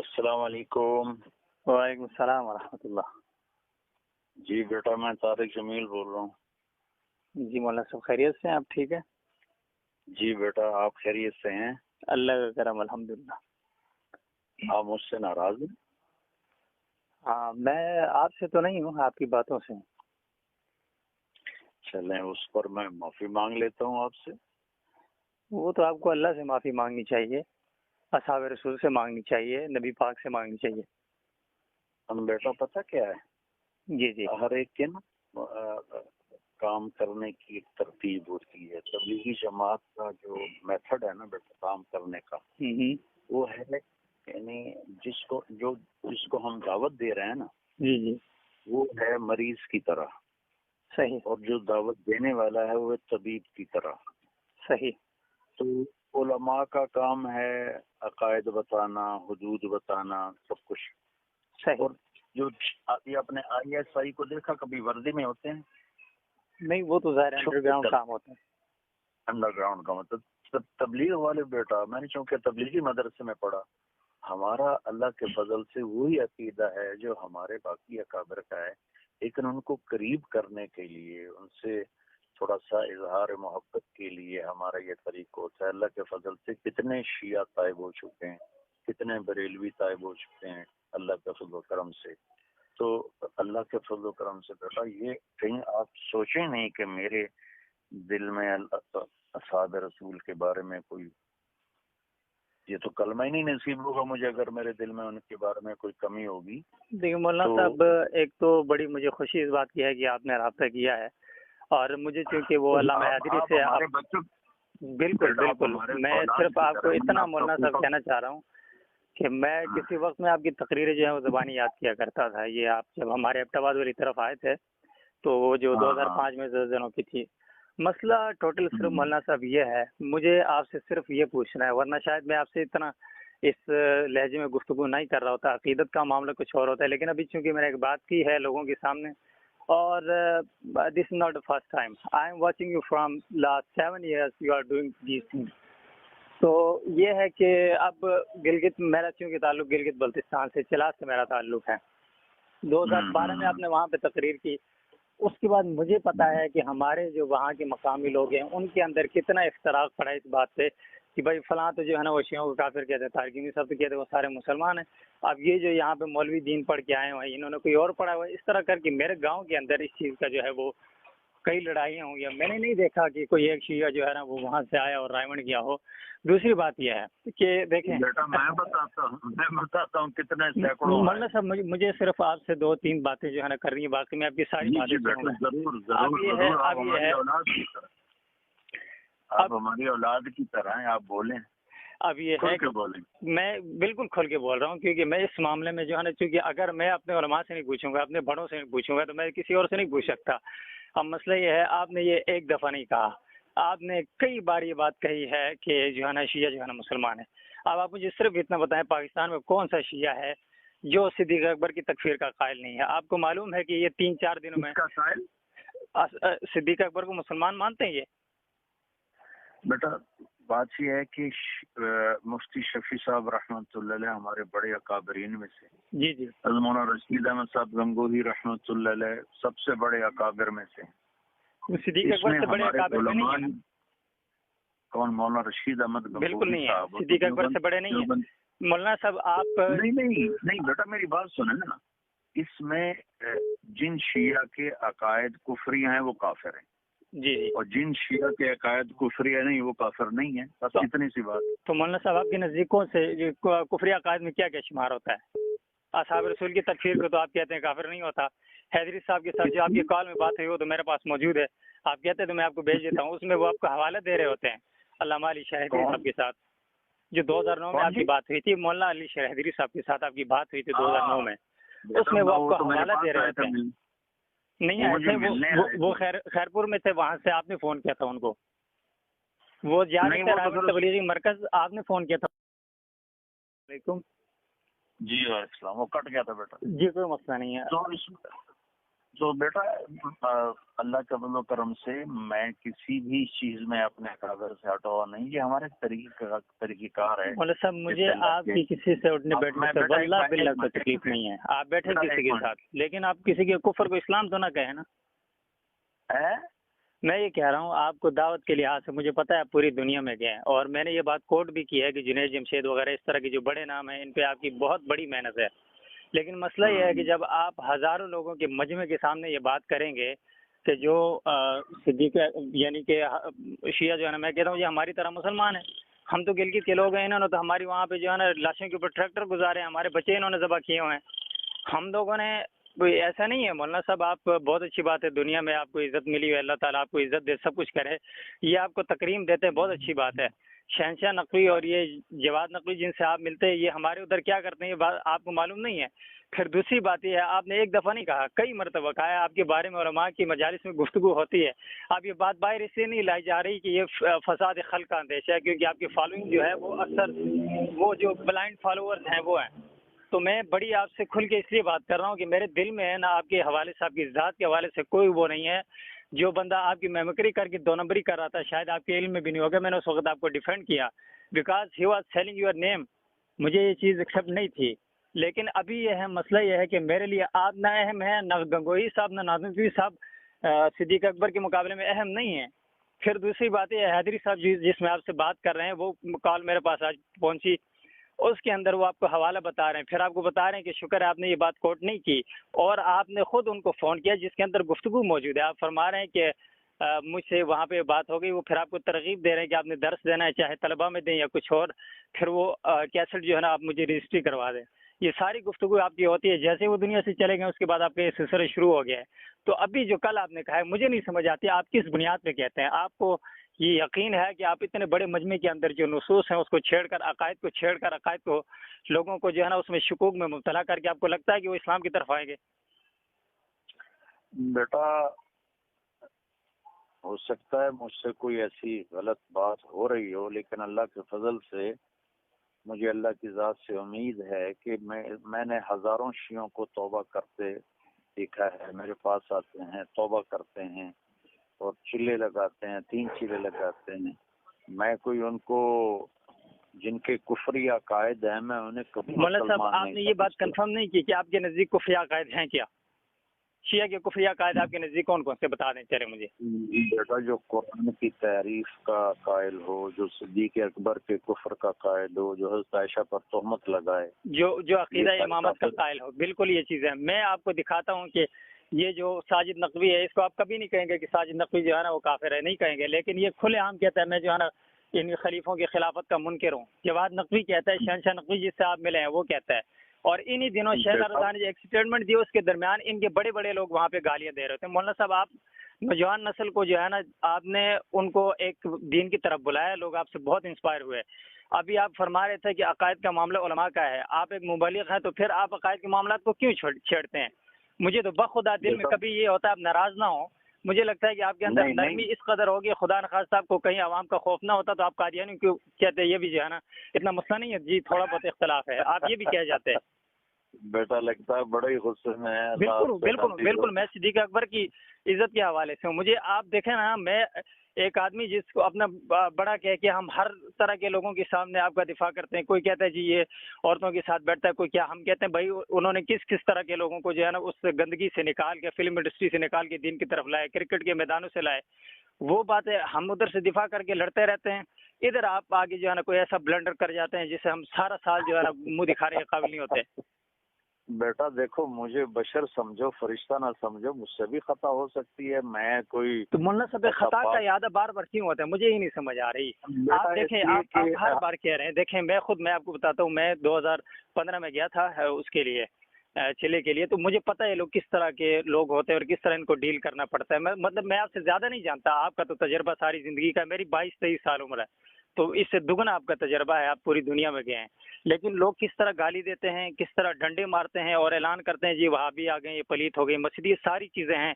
السلام علیکم۔ وعلیکم السلام ورحمۃ اللہ۔ جی بیٹا میں طارق جمیل بول رہا ہوں۔ جی مولانا صاحب خیریت سے ہیں؟ آپ ٹھیک ہے؟ جی بیٹا آپ خیریت سے ہیں؟ اللہ کا کرم الحمدللہ۔ آپ مجھ سے ناراض ہیں؟ ہاں میں آپ سے تو نہیں ہوں، آپ کی باتوں سے ہوں۔ چلیں اس پر میں معافی مانگ لیتا ہوں آپ سے۔ وہ تو آپ کو اللہ سے معافی مانگنی چاہیے، اصحاب رسول سے مانگنی چاہیے، نبی پاک سے مانگنی چاہیے۔ ہم بیٹا پتہ کیا ہے، جی جی ہر ایک کے نا کام کرنے کی ایک ترتیب ہوتی ہے۔ تبلیغی جماعت کا جو میتھڈ ہے نا بیٹا کام کرنے کا، وہ ہے یعنی جس کو ہم دعوت دے رہے ہیں نا، جی جی وہ ہے مریض کی طرح، صحیح اور جو دعوت دینے والا ہے وہ طبیب کی طرح۔ صحیح۔ تو علماء کا کام ہے عقائد بتانا، حدود بتانا، سب کچھ۔ صحیح۔ اور جو ابھی اپنے آئی ایس آئی کو دیکھا کبھی وردی میں ہوتے ہیں؟ نہیں وہ تو ظاہر انڈر گراؤنڈ کام ہوتا ہے۔ انڈر گراؤنڈ کا مطلب تبلیغ والے بیٹا، میں نے چونکہ تبلیغی مدرسے میں پڑھا، ہمارا اللہ کے فضل سے وہی عقیدہ ہے جو ہمارے باقی اکابر کا ہے، لیکن ان کو قریب کرنے کے لیے، ان سے تھوڑا سا اظہار محبت کے لیے ہمارا یہ طریقہ ہوتا ہے۔ اللہ کے فضل سے کتنے شیعہ طائب ہو چکے ہیں، کتنے بریلوی طائب ہو چکے ہیں اللہ کے فضل و کرم سے۔ تو اللہ کے فضل و کرم سے بیٹا یہ کہیں آپ سوچیں نہیں کہ میرے دل میں اصحاب رسول کے بارے میں کوئی، یہ تو کلمہ ہی نہیں نصیب ہوگا مجھے اگر میرے دل میں ان کے بارے میں کوئی کمی ہوگی۔ دیکھیں مولانا صاحب، ایک تو بڑی مجھے خوشی اس بات کی ہے کہ آپ نے رابطہ کیا ہے، اور مجھے چونکہ وہ علامہ حیدری سے بالکل بالکل، میں صرف آپ کو اتنا مولانا صاحب کہنا چاہ رہا ہوں کہ میں کسی وقت میں آپ کی تقریریں جو ہے وہ زبانی یاد کیا کرتا تھا۔ یہ آپ جب ہمارے ایبٹ آباد والی طرف آئے تھے تو وہ جو 2005 میں زلزلوں کی تھی، مسئلہ ٹوٹل صرف مولانا صاحب یہ ہے، مجھے آپ سے صرف یہ پوچھنا ہے، ورنہ شاید میں آپ سے اتنا اس لہجے میں گفتگو نہیں کر رہا ہوتا، عقیدت کا معاملہ کچھ اور ہوتا ہے، لیکن ابھی چونکہ میں نے ایک بات کی ہے لوگوں کے سامنے، اور this is not the first time, I am watching you from last 7 years you are doing these things. تو یہ ہے کہ اب گلگت، میرا چونکہ تعلق گلگت بلتستان سے، چلاس سے میرا تعلق ہے۔ 2012 میں آپ نے وہاں پہ تقریر کی، اس کے بعد مجھے پتا ہے کہ ہمارے جو وہاں کے مقامی لوگ ہیں ان کے اندر کتنا اختراق پڑا اس بات پہ کہ بھائی فلاں تو جو ہے نا وہ شیعوں کو کافر کہتے ہیں، تارکین صاحب تو کہتے ہیں وہ سارے مسلمان ہیں، اب یہ جو یہاں پہ مولوی دین پڑھ کے آئے ہوئے ہیں انہوں نے کوئی اور پڑھا ہوا ہے، اس طرح کر کے میرے گاؤں کے اندر اس چیز کا جو ہے وہ کئی لڑائیاں ہوئی ہیں۔ میں نے نہیں دیکھا کہ کوئی ایک شیعہ جو ہے نا وہ وہاں سے آیا اور رائمنڈ گیا ہو۔ دوسری بات یہ ہے کہ دیکھیں بیٹا میں بتاتا ہوں کتنے سینکڑوں مولانا صاحب، مجھے صرف آپ سے 2-3 باتیں جو ہے نا کرنی ہے، باقی میں آپ کی ساری باتیں سنوں گا۔ آپ ہماری اولاد کی طرح ہیں، آپ بولیں۔ اب یہ ہے کہ میں بالکل کھل کے بول رہا ہوں، کیونکہ میں اس معاملے میں جو ہے نا، چونکہ اگر میں اپنے علماء سے نہیں پوچھوں گا، اپنے بڑوں سے نہیں پوچھوں گا، تو میں کسی اور سے نہیں پوچھ سکتا۔ اب مسئلہ یہ ہے، آپ نے یہ ایک دفعہ نہیں کہا، آپ نے کئی بار یہ بات کہی ہے کہ جو ہے نا شیعہ جو ہے نا مسلمان ہے۔ اب آپ مجھے صرف اتنا بتائیں، پاکستان میں کون سا شیعہ ہے جو صدیق اکبر کی تکفیر کا قائل نہیں ہے؟ آپ کو معلوم ہے کہ یہ 3-4 دنوں میں صدیق اکبر کو مسلمان مانتے ہیں یہ؟ بیٹا بات یہ ہے کہ مفتی شفیع صاحب رحمۃ اللہ علیہ ہمارے بڑے اکابرین میں سے، جی جی، مولانا رشید احمد صاحب گنگوہی رحمۃ اللہ علیہ سب سے بڑے اکابر میں سے۔ صدیق اکبر سے بڑے اکابر میں نہیں ہیں؟ کون؟ مولانا رشید احمد گنگوہی بالکل نہیں ہے، صدیق اکبر سے بڑے نہیں ہیں مولانا صاحب۔ آپ نہیں بیٹا میری بات سنیں نا، اس میں جن شیعہ کے عقائد کفری ہیں وہ کافر ہیں، جی جی، اور جن شیعہ کے عقائد کفری ہیں نہیں وہ کافر نہیں ہیں، بس اتنی سی بات۔ تو مولانا صاحب آپ کے نزدیکوں سے کفری عقائد میں کیا کیا شمار ہوتا ہے؟ اصحاب رسول کی تکفیر کو تو آپ کہتے ہیں کافر نہیں ہوتا۔ حیدری صاحب کے ساتھ جو آپ کی کال میں بات ہوئی وہ تو میرے پاس موجود ہے، آپ کہتے ہیں تو میں آپ کو بھیج دیتا ہوں، اس میں وہ آپ کو حوالہ دے رہے ہوتے ہیں علامہ علی شاہ حیدری صاحب کے ساتھ، جو 2009 میں آپ کی بات ہوئی تھی، مولانا علی شاہ حیدری صاحب کے ساتھ آپ کی بات ہوئی تھی 2009 میں، اس میں وہ آپ کو حوالہ دے رہے ہوتے ہیں۔ نہیں ایسے وہ خیرپور میں تھے، وہاں سے آپ نے فون کیا تھا ان کو، وہ جا رہے تھے تبلیغی مرکز، آپ نے فون کیا تھا۔ جی وعلیکم السلام، وہ کٹ گیا تھا بیٹا۔ جی کوئی مسئلہ نہیں ہے۔ تو تو بیٹا اللہ کے فضل و کرم سے میں کسی بھی چیز میں اپنے اکابر سے ہٹا ہوا نہیں، یہ ہمارے طریقہ کار ہے۔ مولانا صاحب مجھے آپ کی کسی سے اٹھنے بیٹھنے سے واللہ باللہ کوئی تکلیف نہیں ہے، آپ بیٹھے کسی کے ساتھ، لیکن آپ کسی کے کفر کو اسلام تو نہ کہیں نا۔ میں یہ کہہ رہا ہوں آپ کو دعوت کے لحاظ سے مجھے پتہ ہے آپ پوری دنیا میں گئے ہیں، اور میں نے یہ بات کوٹ بھی کی ہے کہ جنید جمشید وغیرہ اس طرح کے جو بڑے نام ہیں ان پہ آپ کی بہت بڑی محنت ہے، لیکن مسئلہ یہ ہے کہ جب آپ ہزاروں لوگوں کے مجمع کے سامنے یہ بات کریں گے کہ جو صدیق یعنی کہ شیعہ جو ہے نا، میں کہتا ہوں یہ ہماری طرح مسلمان ہیں، ہم تو گلگت کے لوگ ہیں، انہوں نے تو ہماری وہاں پہ جو ہے نا لاشوں کے اوپر ٹریکٹر گزارے ہیں، ہمارے بچے انہوں نے ذبح کیے ہوئے ہیں، ہم لوگوں نے کوئی ایسا نہیں ہے۔ مولانا صاحب آپ بہت اچھی بات ہے، دنیا میں آپ کو عزت ملی ہے، اللہ تعالیٰ آپ کو عزت دے، سب کچھ کرے، یہ آپ کو تکریم دیتے ہیں، بہت اچھی بات ہے۔ شہنشاہ نقوی اور یہ جواد نقوی جن سے آپ ملتے ہیں، یہ ہمارے ادھر کیا کرتے ہیں یہ بات آپ کو معلوم نہیں ہے۔ پھر دوسری بات یہ ہے، آپ نے ایک دفعہ نہیں کہا، کئی مرتبہ کہا ہے، آپ کے بارے میں علماء کی مجالس میں گفتگو ہوتی ہے، اب یہ بات باہر اس لیے نہیں لائی جا رہی کہ یہ فساد خلق کا اندیشہ ہے، کیونکہ آپ کی فالوئنگ جو ہے وہ اکثر وہ جو بلائنڈ فالوورز ہیں وہ ہیں، تو میں بڑی آپ سے کھل کے اس لیے بات کر رہا ہوں کہ میرے دل میں ہے نا آپ کے حوالے سے، آپ کی ذات کے حوالے سے کوئی وہ نہیں ہے۔ جو بندہ آپ کی میمکری کر کے دو نمبری کر رہا تھا، شاید آپ کے علم میں بھی نہیں ہوگا، میں نے اس وقت آپ کو ڈیفینڈ کیا because he was selling your name, مجھے یہ چیز ایکسیپٹ نہیں تھی۔ لیکن ابھی یہ ہے مسئلہ یہ ہے کہ میرے لیے آپ نہ اہم ہے، نہ گنگوہی صاحب نہ ناظم صاحب صدیق اکبر کے مقابلے میں اہم نہیں ہیں۔ پھر دوسری بات یہ حیدری صاحب جس میں آپ سے بات کر رہے ہیں، وہ کال میرے پاس آج پہنچی، اس کے اندر وہ آپ کو حوالہ بتا رہے ہیں، پھر آپ کو بتا رہے ہیں کہ شکر ہے آپ نے یہ بات کوٹ نہیں کی، اور آپ نے خود ان کو فون کیا جس کے اندر گفتگو موجود ہے، آپ فرما رہے ہیں کہ مجھ سے وہاں پہ بات ہو گئی، وہ پھر آپ کو ترغیب دے رہے ہیں کہ آپ نے درس دینا ہے، چاہے طلبہ میں دیں یا کچھ اور، پھر وہ کیسٹ جو ہے نا آپ مجھے رجسٹری کروا دیں، یہ ساری گفتگو آپ کی ہوتی ہے۔ جیسے وہ دنیا سے چلے گئے اس کے بعد آپ کا یہ سلسلہ شروع ہو گیا ہے، تو ابھی جو کل آپ نے کہا ہے مجھے نہیں سمجھ آتی آپ کس بنیاد پہ کہتے ہیں۔ آپ کو یہ یقین ہے کہ آپ اتنے بڑے مجمع کے اندر جو نصوص ہیں اس کو چھیڑ کر عقائد کو لوگوں کو جو ہے نا اس میں شکوک میں مبتلا کر کے آپ کو لگتا ہے کہ وہ اسلام کی طرف آئیں گے؟ بیٹا ہو سکتا ہے مجھ سے کوئی ایسی غلط بات ہو رہی ہو، لیکن اللہ کے فضل سے مجھے اللہ کی ذات سے امید ہے کہ میں نے ہزاروں شیعوں کو توبہ کرتے دیکھا ہے، میرے پاس آتے ہیں، توبہ کرتے ہیں اور چلے لگاتے ہیں، 3 چلے لگاتے ہیں۔ میں کوئی ان کو جن کے کفری عقائد ہیں میں انہیں کبھی مولانا صاحب آپ نے یہ بات کنفرم نہیں کی کہ آپ کے نزدیک کفری عقائد ہیں کیا؟ شیعہ کے کفری عقائد آپ کے نزدیک کون کون سے بتا دیں چلے مجھے۔ بیٹا جو قرآن کی تعریف کا قائل ہو، جو صدیق اکبر کے کفر کا قائل ہو، جو حضرت عائشہ پر تہمت لگائے، جو عقیدہ امامت کا قائل ہو، بالکل یہ چیز ہے۔ میں آپ کو دکھاتا ہوں کہ یہ جو ساجد نقوی ہے، اس کو آپ کبھی نہیں کہیں گے کہ ساجد نقوی جو ہے نا وہ کافر ہے، نہیں کہیں گے، لیکن یہ کھلے عام کہتا ہے میں جو ہے نا ان خلیفوں کی خلافت کا منکر ہوں۔ جواد نقوی کہتا ہے، شہنشاہ نقوی جس سے آپ ملے ہیں وہ کہتا ہے، اور انہی دنوں شہزاد رضا نے جو ایک اسٹیٹمنٹ دی اس کے درمیان ان کے بڑے بڑے لوگ وہاں پہ گالیاں دے رہے تھے۔ مولانا صاحب آپ نوجوان نسل کو جو ہے نا آپ نے ان کو ایک دین کی طرف بلایا، لوگ آپ سے بہت انسپائر ہوئے۔ ابھی آپ فرما رہے تھے کہ عقائد کا معاملہ علماء کا ہے، آپ ایک مبلغ ہیں تو پھر آپ عقائد کے معاملات کو کیوں چھیڑتے ہیں؟ مجھے تو بخدا دل میں کبھی یہ ہوتا ہے آپ ناراض نہ ہوں، مجھے لگتا ہے کہ آپ کے اندر نرمی اس قدر ہوگی، خدا نخواستہ آپ کو کہیں عوام کا خوف نہ ہوتا تو آپ قادیانی کیوں کہتے ہیں؟ یہ بھی جو ہے نا اتنا مسئلہ نہیں ہے جی، تھوڑا بہت اختلاف ہے، آپ یہ بھی کہہ جاتے ہیں۔ بیٹا لگتا ہے بڑے ہی غصے میں ہے۔ بالکل میں صدیق اکبر کی عزت کے حوالے سے ہوں۔ مجھے آپ دیکھیں نا، میں ایک آدمی جس کو اپنا بڑا کہہ کے ہم ہر طرح کے لوگوں کے سامنے آپ کا دفاع کرتے ہیں، کوئی کہتا ہے جی یہ عورتوں کے ساتھ بیٹھتا ہے، کوئی کیا، ہم کہتے ہیں بھائی انہوں نے کس طرح کے لوگوں کو جو ہے نا اس گندگی سے نکال کے، فلم انڈسٹری سے نکال کے دین کی طرف لائے، کرکٹ کے میدانوں سے لائے، وہ باتیں ہم ادھر سے دفاع کر کے لڑتے رہتے ہیں، ادھر آپ آگے جو ہے نا کوئی ایسا بلنڈر کر جاتے ہیں جسے ہم سارا سال جو ہے نا منہ دکھانے کے قابل نہیں ہوتے۔ بیٹا دیکھو مجھے بشر سمجھو، فرشتہ نہ سمجھو، مجھ سے بھی خطا ہو سکتی ہے، میں کوئی تو مولانا صاحب خطا کا یاد بار بار کیوں ہوتا ہے؟ مجھے ہی نہیں سمجھ آ رہی۔ آپ دیکھیں آپ ہر بار کہہ رہے ہیں، دیکھیں میں آپ کو بتاتا ہوں، میں 2015 میں گیا تھا اس کے لیے، چلے کے لیے، تو مجھے پتہ ہے لوگ کس طرح کے لوگ ہوتے ہیں اور کس طرح ان کو ڈیل کرنا پڑتا ہے۔ میں آپ سے زیادہ نہیں جانتا، آپ کا تو تجربہ ساری زندگی کا، میری 22-23 سال عمر ہے، تو اس سے دگنا آپ کا تجربہ ہے، آپ پوری دنیا میں گئے ہیں، لیکن لوگ کس طرح گالی دیتے ہیں، کس طرح ڈنڈے مارتے ہیں اور اعلان کرتے ہیں جی وہابی آ گئے، یہ پلیت ہو گئی مسجد، یہ ساری چیزیں ہیں۔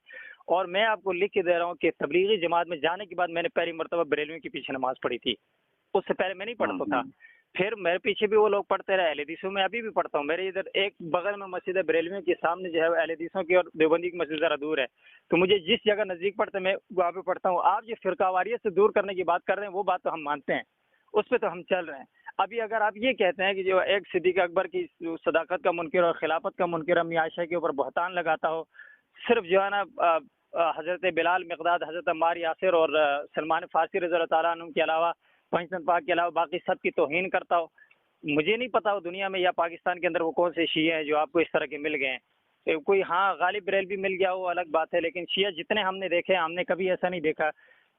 اور میں آپ کو لکھ کے دے رہا ہوں کہ تبلیغی جماعت میں جانے کے بعد میں نے پہلی مرتبہ بریلویوں کے پیچھے نماز پڑھی تھی، اس سے پہلے میں نہیں پڑھتا تھا۔ پھر میرے پیچھے بھی وہ لوگ پڑھتے رہے، اہل حدیثوں میں ابھی بھی پڑھتا ہوں. میرے ادھر ایک بغل میں مسجد ہے بریلویوں کے سامنے جو ہے اہل حدیثوں کی اور دیوبندی کی مسجد ذرا دور ہے، تو مجھے جس جگہ نزدیک پڑتا ہے میں وہاں پہ پڑھتا ہوں. آپ جو فرقہ واریت سے دور کرنے کی بات کر رہے ہیں وہ بات تو ہم مانتے ہیں، اس پہ تو ہم چل رہے ہیں. ابھی اگر آپ یہ کہتے ہیں کہ جو ایک صدیق اکبر کی صداقت کا منکر اور خلافت کا منکر امی عائشہ کے اوپر بہتان لگاتا ہو، صرف جو ہے نا حضرت بلال، مقداد، حضرت عمار یاسر اور سلمان فارسی رضی اللہ تعالیٰ عنہ کے علاوہ، پنجتن پاک کے علاوہ باقی سب کی توہین کرتا ہو. مجھے نہیں پتا وہ دنیا میں یا پاکستان کے اندر وہ کون سے شیعہ ہیں جو آپ کو اس طرح کے مل گئے ہیں. کوئی ہاں غالب بریلوی مل گیا وہ الگ بات ہے، لیکن شیعہ جتنے ہم نے دیکھے ہم نے کبھی ایسا نہیں دیکھا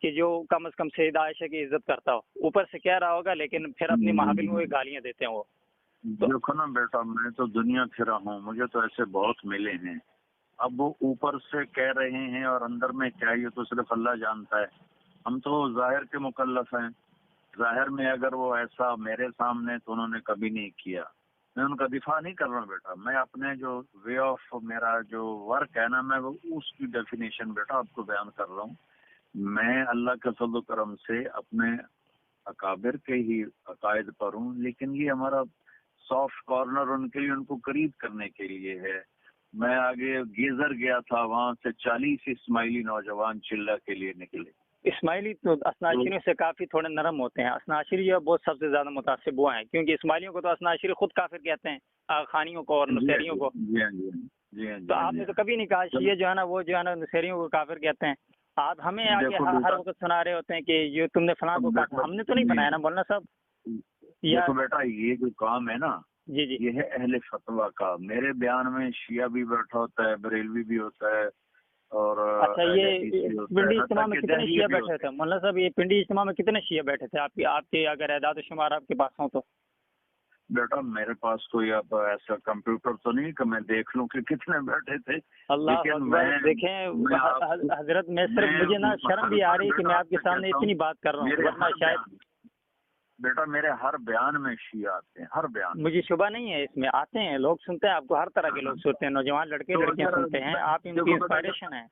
کہ جو کم از کم سیدہ عائشہ کی عزت کرتا ہو. اوپر سے کہہ رہا ہوگا لیکن پھر اپنی محافل میں گالیاں دیتے ہیں وہ. دیکھو نا بیٹا، میں تو دنیا پھرا ہوں، مجھے تو ایسے بہت ملے ہیں. اب وہ اوپر سے کہہ رہے ہیں اور اندر میں کیا، یہ تو صرف اللہ جانتا ہے. ہم تو ظاہر کے مکلف ہیں. ظاہر میں اگر وہ ایسا میرے سامنے تو انہوں نے کبھی نہیں کیا. میں ان کا دفاع نہیں کر رہا ہوں بیٹا، میں اپنے جو وے آف میرا جو ورک ہے نا، میں وہ اس کی ڈیفینیشن بیٹا آپ کو بیان کر رہا ہوں. میں اللہ کے فضل و کرم سے اپنے اکابر کے ہی عقائد پر ہوں، لیکن یہ ہمارا سافٹ کارنر ان کے لیے، ان کو قریب کرنے کے لیے ہے. میں آگے گیزر گیا تھا، وہاں سے 40 اسماعیلی نوجوان چلہ کے لیے نکلے. اسماعیلی تو اثناعشریوں سے کافی تھوڑے نرم ہوتے ہیں. اثناعشری جو بہت سب سے زیادہ متعصب وہ ہیں، کیونکہ اسماعیلیوں کو تو اثناعشری خود کافر کہتے ہیں، خانیوں کو اور نصیریوں کو. تو آپ نے تو کبھی نہیں کہا شیعہ جو ہے نا وہ جو ہے نا نصیریوں کو کافر کہتے ہیں. آپ ہمیں آگے ہر وقت سنا رہے ہوتے ہیں کہ یہ تم نے فلاں کو کہا. ہم نے تو نہیں بنایا نا مولانا صاحب. دیکھو بیٹا، یہ جو کام ہے نا، جی جی، یہ ہے اہل فتویٰ کا. میرے بیان میں شیعہ بھی بیٹھا ہوتا ہے، بریلوی بھی ہوتا ہے، اور اچھا یہ پنڈی اجتماع میں کتنے شیعہ بیٹھے تھے مولانا صاحب؟ یہ پنڈی اجتماع میں کتنے شیعہ بیٹھے تھے آپ کے اگر اعداد و شمار آپ کے پاس ہوں تو؟ بیٹا میرے پاس کوئی اب ایسا کمپیوٹر تو نہیں کہ میں دیکھ لوں کہ کتنے بیٹھے تھے. اللہ اکبر. دیکھیں حضرت، میں صرف مجھے نا شرم بھی آ رہی کہ میں آپ کے سامنے اتنی بات کر رہا ہوں، ورنہ شاید. بیٹا میرے ہر بیان میں شیعہ آتے ہیں، ہر بیان. مجھے شبہ نہیں ہے اس میں، آتے ہیں لوگ، سنتے ہیں آپ کو. ہر طرح کے لوگ سنتے ہیں، نوجوان لڑکے لڑکیاں سنتے ہیں. آپ ان کی انسپائریشن ہیں.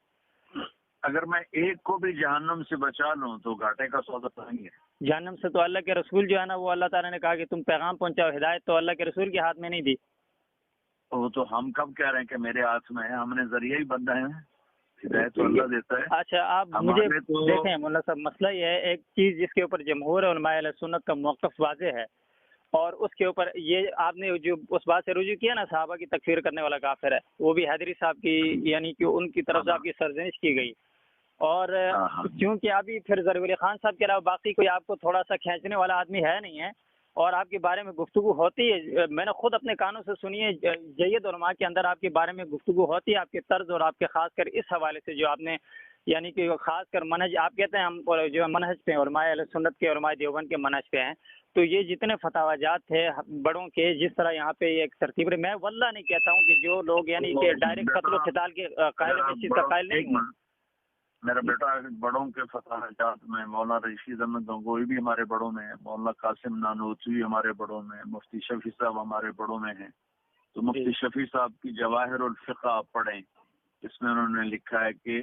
اگر میں ایک کو بھی جہنم سے بچا لوں تو گھاٹے کا سودا نہیں ہے. جہنم سے تو اللہ کے رسول جو ہے نا، وہ اللہ تعالیٰ نے کہا کہ تم پیغام پہنچاؤ. ہدایت تو اللہ کے رسول کے ہاتھ میں نہیں دی. وہ تو ہم کب کہہ رہے ہیں کہ میرے ہاتھ میں ہے؟ ہم نے ذریعہ ہی بندہ ہے، ہدایت تو اللہ دیتا ہے. اچھا آپ مجھے دیکھیں مولانا صاحب، مسئلہ یہ ہے ایک چیز جس کے اوپر جمہور علماء اہل سنت کا موقف واضح ہے، اور اس کے اوپر یہ آپ نے جو اس بات سے رجوع کیا نا صحابہ کی تکفیر کرنے والا کافر ہے، وہ بھی حیدری صاحب کی، یعنی کہ ان کی طرف سے آپ کی سرزنش کی گئی. اور کیونکہ ابھی پھر ظریف علی خان صاحب کے علاوہ باقی کوئی آپ کو تھوڑا سا کھینچنے والا آدمی ہے نہیں ہے، اور آپ کے بارے میں گفتگو ہوتی ہے. میں نے خود اپنے کانوں سے سنی ہے، جید علماء کے اندر آپ کے بارے میں گفتگو ہوتی ہے، آپ کے طرز اور آپ کے خاص کر اس حوالے سے جو آپ نے، یعنی کہ خاص کر منہج آپ کہتے ہیں ہم جو منہج پہ علماء اہل سنت کے، علماء دیوبند کے منہج پہ ہیں. تو یہ جتنے فتاوی جات تھے بڑوں کے، جس طرح یہاں پہ ایک ترتیب رہی، میں واللہ نہیں کہتا ہوں کہ جو لوگ یعنی کہ ڈائریکٹ قتل و قتال کے قائل ہیں، اس چیز کا قائل نہیں ہوں. میرا بیٹا بڑوں کے فتح جات میں مولانا رشید احمد گنگوئی بھی ہمارے بڑوں میں ہیں، مولانا قاسم نانوتوی ہمارے بڑوں میں ہیں، مفتی شفیع صاحب ہمارے بڑوں میں ہیں. تو مفتی شفیع صاحب کی جواہر الفقہ آپ پڑھیں، اس میں انہوں نے لکھا ہے کہ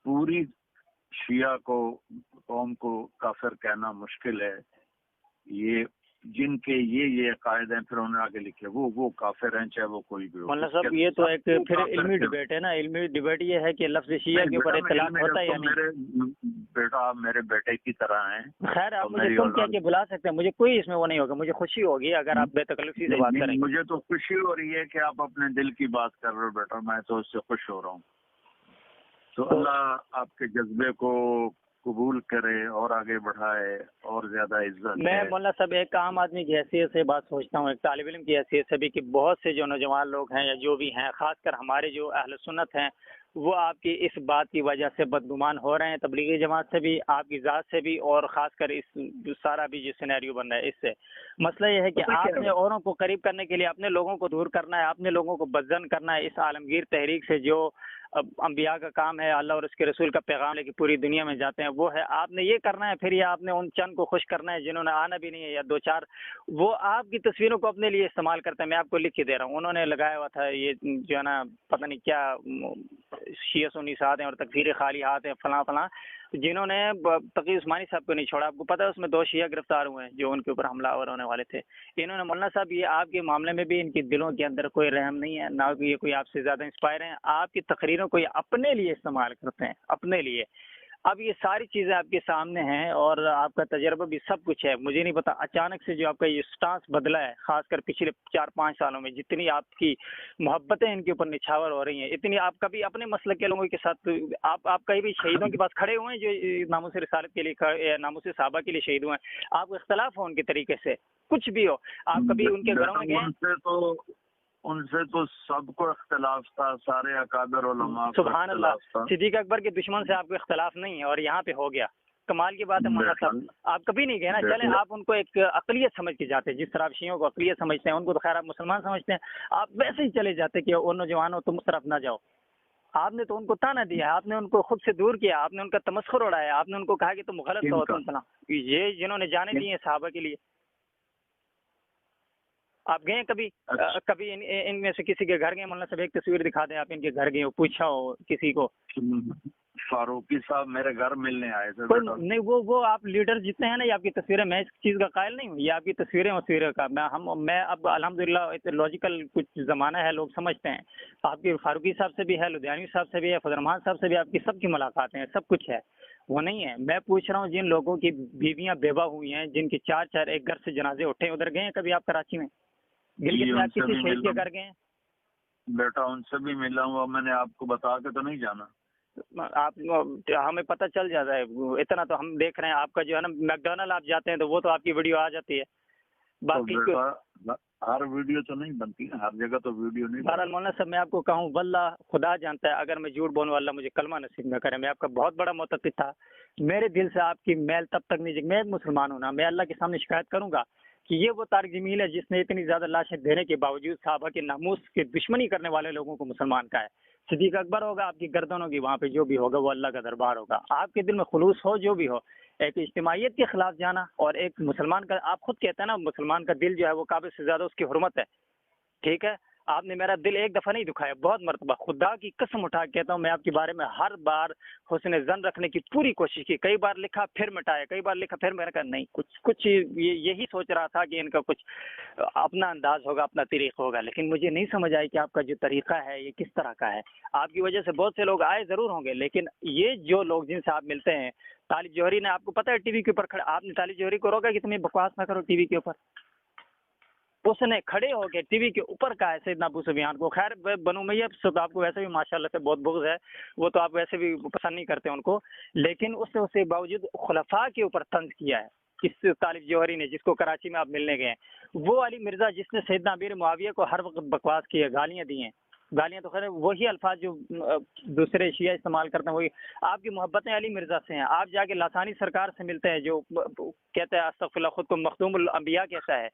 پوری شیعہ کو، قوم کو کافر کہنا مشکل ہے. یہ جن کے یہ عقائد ہیں، پھر انہوں نے آگے لکھے وہ کافر ہیں چاہے وہ کوئی بھی ہو. مولانا صاحب یہ تو ایک پھر علمی ڈبیٹ ہے نا. علمی ڈبیٹ یہ ہے کہ لفظ شیعہ کے اوپر اطلاق ہوتا ہے یا نہیں. بیٹا میرے بیٹے کی طرح ہیں. خیر آپ مجھے تم کہہ کے بلا سکتے ہیں، مجھے کوئی اس میں وہ نہیں ہوگا. مجھے خوشی ہوگی اگر آپ بے تکلفی سے بات کریں. مجھے تو خوشی ہو رہی ہے کہ آپ اپنے دل کی بات کر رہے ہو بیٹا، میں تو اس سے خوش ہو رہا ہوں. تو اللہ آپ کے جذبے کو قبول کرے اور آگے بڑھائے اور زیادہ عزت. میں مولانا صاحب ایک عام آدمی کی حیثیت سے بات سوچتا ہوں، ایک طالب علم کی حیثیت سے بھی، کہ بہت سے جو نوجوان لوگ ہیں یا جو بھی ہیں، خاص کر ہمارے جو اہل سنت ہیں، وہ آپ کی اس بات کی وجہ سے بدگمان ہو رہے ہیں، تبلیغی جماعت سے بھی، آپ کی ذات سے بھی، اور خاص کر اس سارا بھی جو سینیریو بن رہا ہے اس سے. مسئلہ یہ ہے کہ آپ نے اوروں کو قریب کرنے کے لیے اپنے لوگوں کو دور کرنا ہے، اپنے لوگوں کو بدزن کرنا ہے. اس عالمگیر تحریک سے جو انبیاء کا کام ہے، اللہ اور اس کے رسول کا پیغام لے کے پوری دنیا میں جاتے ہیں، وہ ہے آپ نے یہ کرنا ہے. پھر یہ آپ نے ان چند کو خوش کرنا ہے جنہوں نے آنا بھی نہیں ہے، یا دو چار وہ آپ کی تصویروں کو اپنے لیے استعمال کرتے ہیں. میں آپ کو لکھ کے دے رہا ہوں، انہوں نے لگایا ہوا تھا یہ جو ہے نا پتہ نہیں کیا شیعہ سنی ساتھ ہیں اور تکفیر خالیات ہیں فلاں فلاں، جنہوں نے تقی عثمانی صاحب کو نہیں چھوڑا. آپ کو پتہ ہے اس میں 2 شیعہ گرفتار ہوئے ہیں جو ان کے اوپر حملہ آور ہونے والے تھے. انہوں نے مولانا صاحب یہ آپ کے معاملے میں بھی ان کے دلوں کے اندر کوئی رحم نہیں ہے، نہ یہ کوئی آپ سے زیادہ انسپائر ہیں. آپ کی تقریروں کو یہ اپنے لیے استعمال کرتے ہیں، اپنے لیے. اب یہ ساری چیزیں آپ کے سامنے ہیں اور آپ کا تجربہ بھی سب کچھ ہے. مجھے نہیں پتا اچانک سے جو آپ کا یہ سٹانس بدلا ہے، خاص کر پچھلے 4-5 سالوں میں جتنی آپ کی محبتیں ان کے اوپر نچھاور ہو رہی ہیں، اتنی آپ کبھی اپنے مسلک کے لوگوں کے ساتھ آپ کہیں بھی شہیدوں کے پاس کھڑے ہوئے ہیں جو ناموس رسالت کے لیے، ناموس صحابہ کے لیے شہید ہوئے ہیں، آپ کو اختلاف ہو ان کے طریقے سے، کچھ بھی ہو، آپ کبھی ان کے گھروں میں گئے؟ ان سے تو سب کو اختلاف تھا، سارے اکابر علماء. سبحان اللہ. صدیق اکبر کے دشمن سے آپ کو اختلاف نہیں ہے اور یہاں پہ ہو گیا. کمال کی بات ہے مولانا صاحب. آپ کبھی نہیں گئے نا، چلیں آپ ان کو ایک اقلیت سمجھ کے جاتے، جس طرح آپ شیعوں کو اقلیت سمجھتے ہیں، ان کو تو خیر آپ مسلمان سمجھتے ہیں، آپ ویسے ہی چلے جاتے کہ وہ نوجوانوں تم اس طرف نہ جاؤ. آپ نے تو ان کو تانا دیا، آپ نے ان کو خود سے دور کیا، آپ نے ان کا تمسخر اڑایا، آپ نے ان کو کہا کہ تم غلط ہو، تم فلاں. یہ جنہوں نے جانے دی ہیں صحابہ کے لیے. آپ گئے کبھی ان میں سے کسی کے گھر گئے؟ مولانا صاحب ایک تصویر دکھا دیں، آپ ان کے گھر گئے ہو، پوچھا ہو کسی کو؟ فاروقی صاحب میرے گھر ملنے آئے تھے. نہیں، وہ آپ لیڈر جتنے ہیں نا، یہ آپ کی تصویریں، میں اس چیز کا قائل نہیں ہوں، یہ آپ کی تصویریں کا میں اب الحمدللہ لاجیکل کچھ زمانہ ہے، لوگ سمجھتے ہیں. آپ کی فاروقی صاحب سے بھی ہے، لدھیانوی صاحب سے بھی ہے، فضل الرحمان صاحب سے بھی، آپ کی سب کی ملاقاتیں ہیں، سب کچھ ہے. وہ نہیں ہے. میں پوچھ رہا ہوں جن لوگوں کی بیویاں بیوہ ہوئی ہیں، جن کے 4 ایک گھر سے جنازے اٹھے، ادھر گئے ہیں کبھی آپ کراچی میں؟ گلگت میں آپ کسی شہید کے گھر گئے ہیں؟ بیٹا ان سے بھی ملا ہوں، میں نے آپ کو بتا کے تو نہیں جانا. آپ ہمیں پتہ چل جاتا ہے اتنا تو ہم دیکھ رہے ہیں. آپ کا جو ہے نا میکڈونلڈ آپ جاتے ہیں تو وہ تو آپ کی ویڈیو آ جاتی ہے. باقی ہر ویڈیو تو نہیں بنتی، ہر جگہ تو ویڈیو نہیں. بہرحال مولانا صاحب میں آپ کو کہوں، واللہ خدا جانتا ہے اگر میں جھوٹ بولوں، اللہ مجھے کلمہ نصیب نہ کرے. میں آپ کا بہت بڑا معتقد تھا، میرے دل سے آپ کی میل تب تک نہیں، میں ایک مسلمان ہوں نا، میں اللہ کے سامنے شکایت کروں گا کہ یہ وہ طارق جمیل ہے جس نے اتنی زیادہ لاشیں دینے کے باوجود صحابہ کے ناموس کی دشمنی کرنے والے لوگوں کو مسلمان کا ہے. صدیق اکبر ہوگا، آپ کی گردن ہوگی، وہاں پہ جو بھی ہوگا وہ اللہ کا دربار ہوگا. آپ کے دل میں خلوص ہو، جو بھی ہو، ایک اجتماعیت کے خلاف جانا اور ایک مسلمان کا، آپ خود کہتے ہیں نا مسلمان کا دل جو ہے وہ کعبے سے زیادہ اس کی حرمت ہے. ٹھیک ہے، آپ نے میرا دل ایک دفعہ نہیں دکھایا، بہت مرتبہ خدا کی قسم اٹھا کے کہتا ہوں، میں آپ کے بارے میں ہر بار حسن ظن رکھنے کی پوری کوشش کی. کئی بار لکھا پھر مٹایا، کئی بار لکھا پھر میں نے کہا نہیں، کچھ یہی سوچ رہا تھا کہ ان کا کچھ اپنا انداز ہوگا، اپنا طریقہ ہوگا، لیکن مجھے نہیں سمجھ آئی کہ آپ کا جو طریقہ ہے یہ کس طرح کا ہے. آپ کی وجہ سے بہت سے لوگ آئے ضرور ہوں گے، لیکن یہ جو لوگ جن سے آپ ملتے ہیں، طالب جوہری نے، آپ کو پتہ ہے ٹی وی کے اوپر کھڑا، آپ نے طالب جوہری کو روکا کہ تمہیں بکواس نہ کرو ٹی وی کے اوپر؟ اس نے کھڑے ہو کے ٹی وی کے اوپر کہا ہے سیدنا ابو سفیان کو. خیر بنو امیہ تو آپ کو ویسے بھی ماشاءاللہ سے بہت بغض ہے، وہ تو آپ ویسے بھی پسند نہیں کرتے ان کو، لیکن اس نے اسے باوجود خلفاء کے اوپر طنز کیا ہے. اس طالب جوہری نے، جس کو کراچی میں آپ ملنے گئے ہیں، وہ علی مرزا جس نے سیدنا امیر معاویہ کو ہر وقت بکواس کی ہے، گالیاں دی ہیں، گالیاں تو خیر وہی الفاظ جو دوسرے شیعہ استعمال کرتے ہیں، وہی. آپ کی محبتیں علی مرزا سے ہیں، آپ جا کے لاسانی سرکار سے ملتے ہیں جو کہتے ہیں استغفر اللہ، خود کو مخدوم الانبیاء کہتا ہے،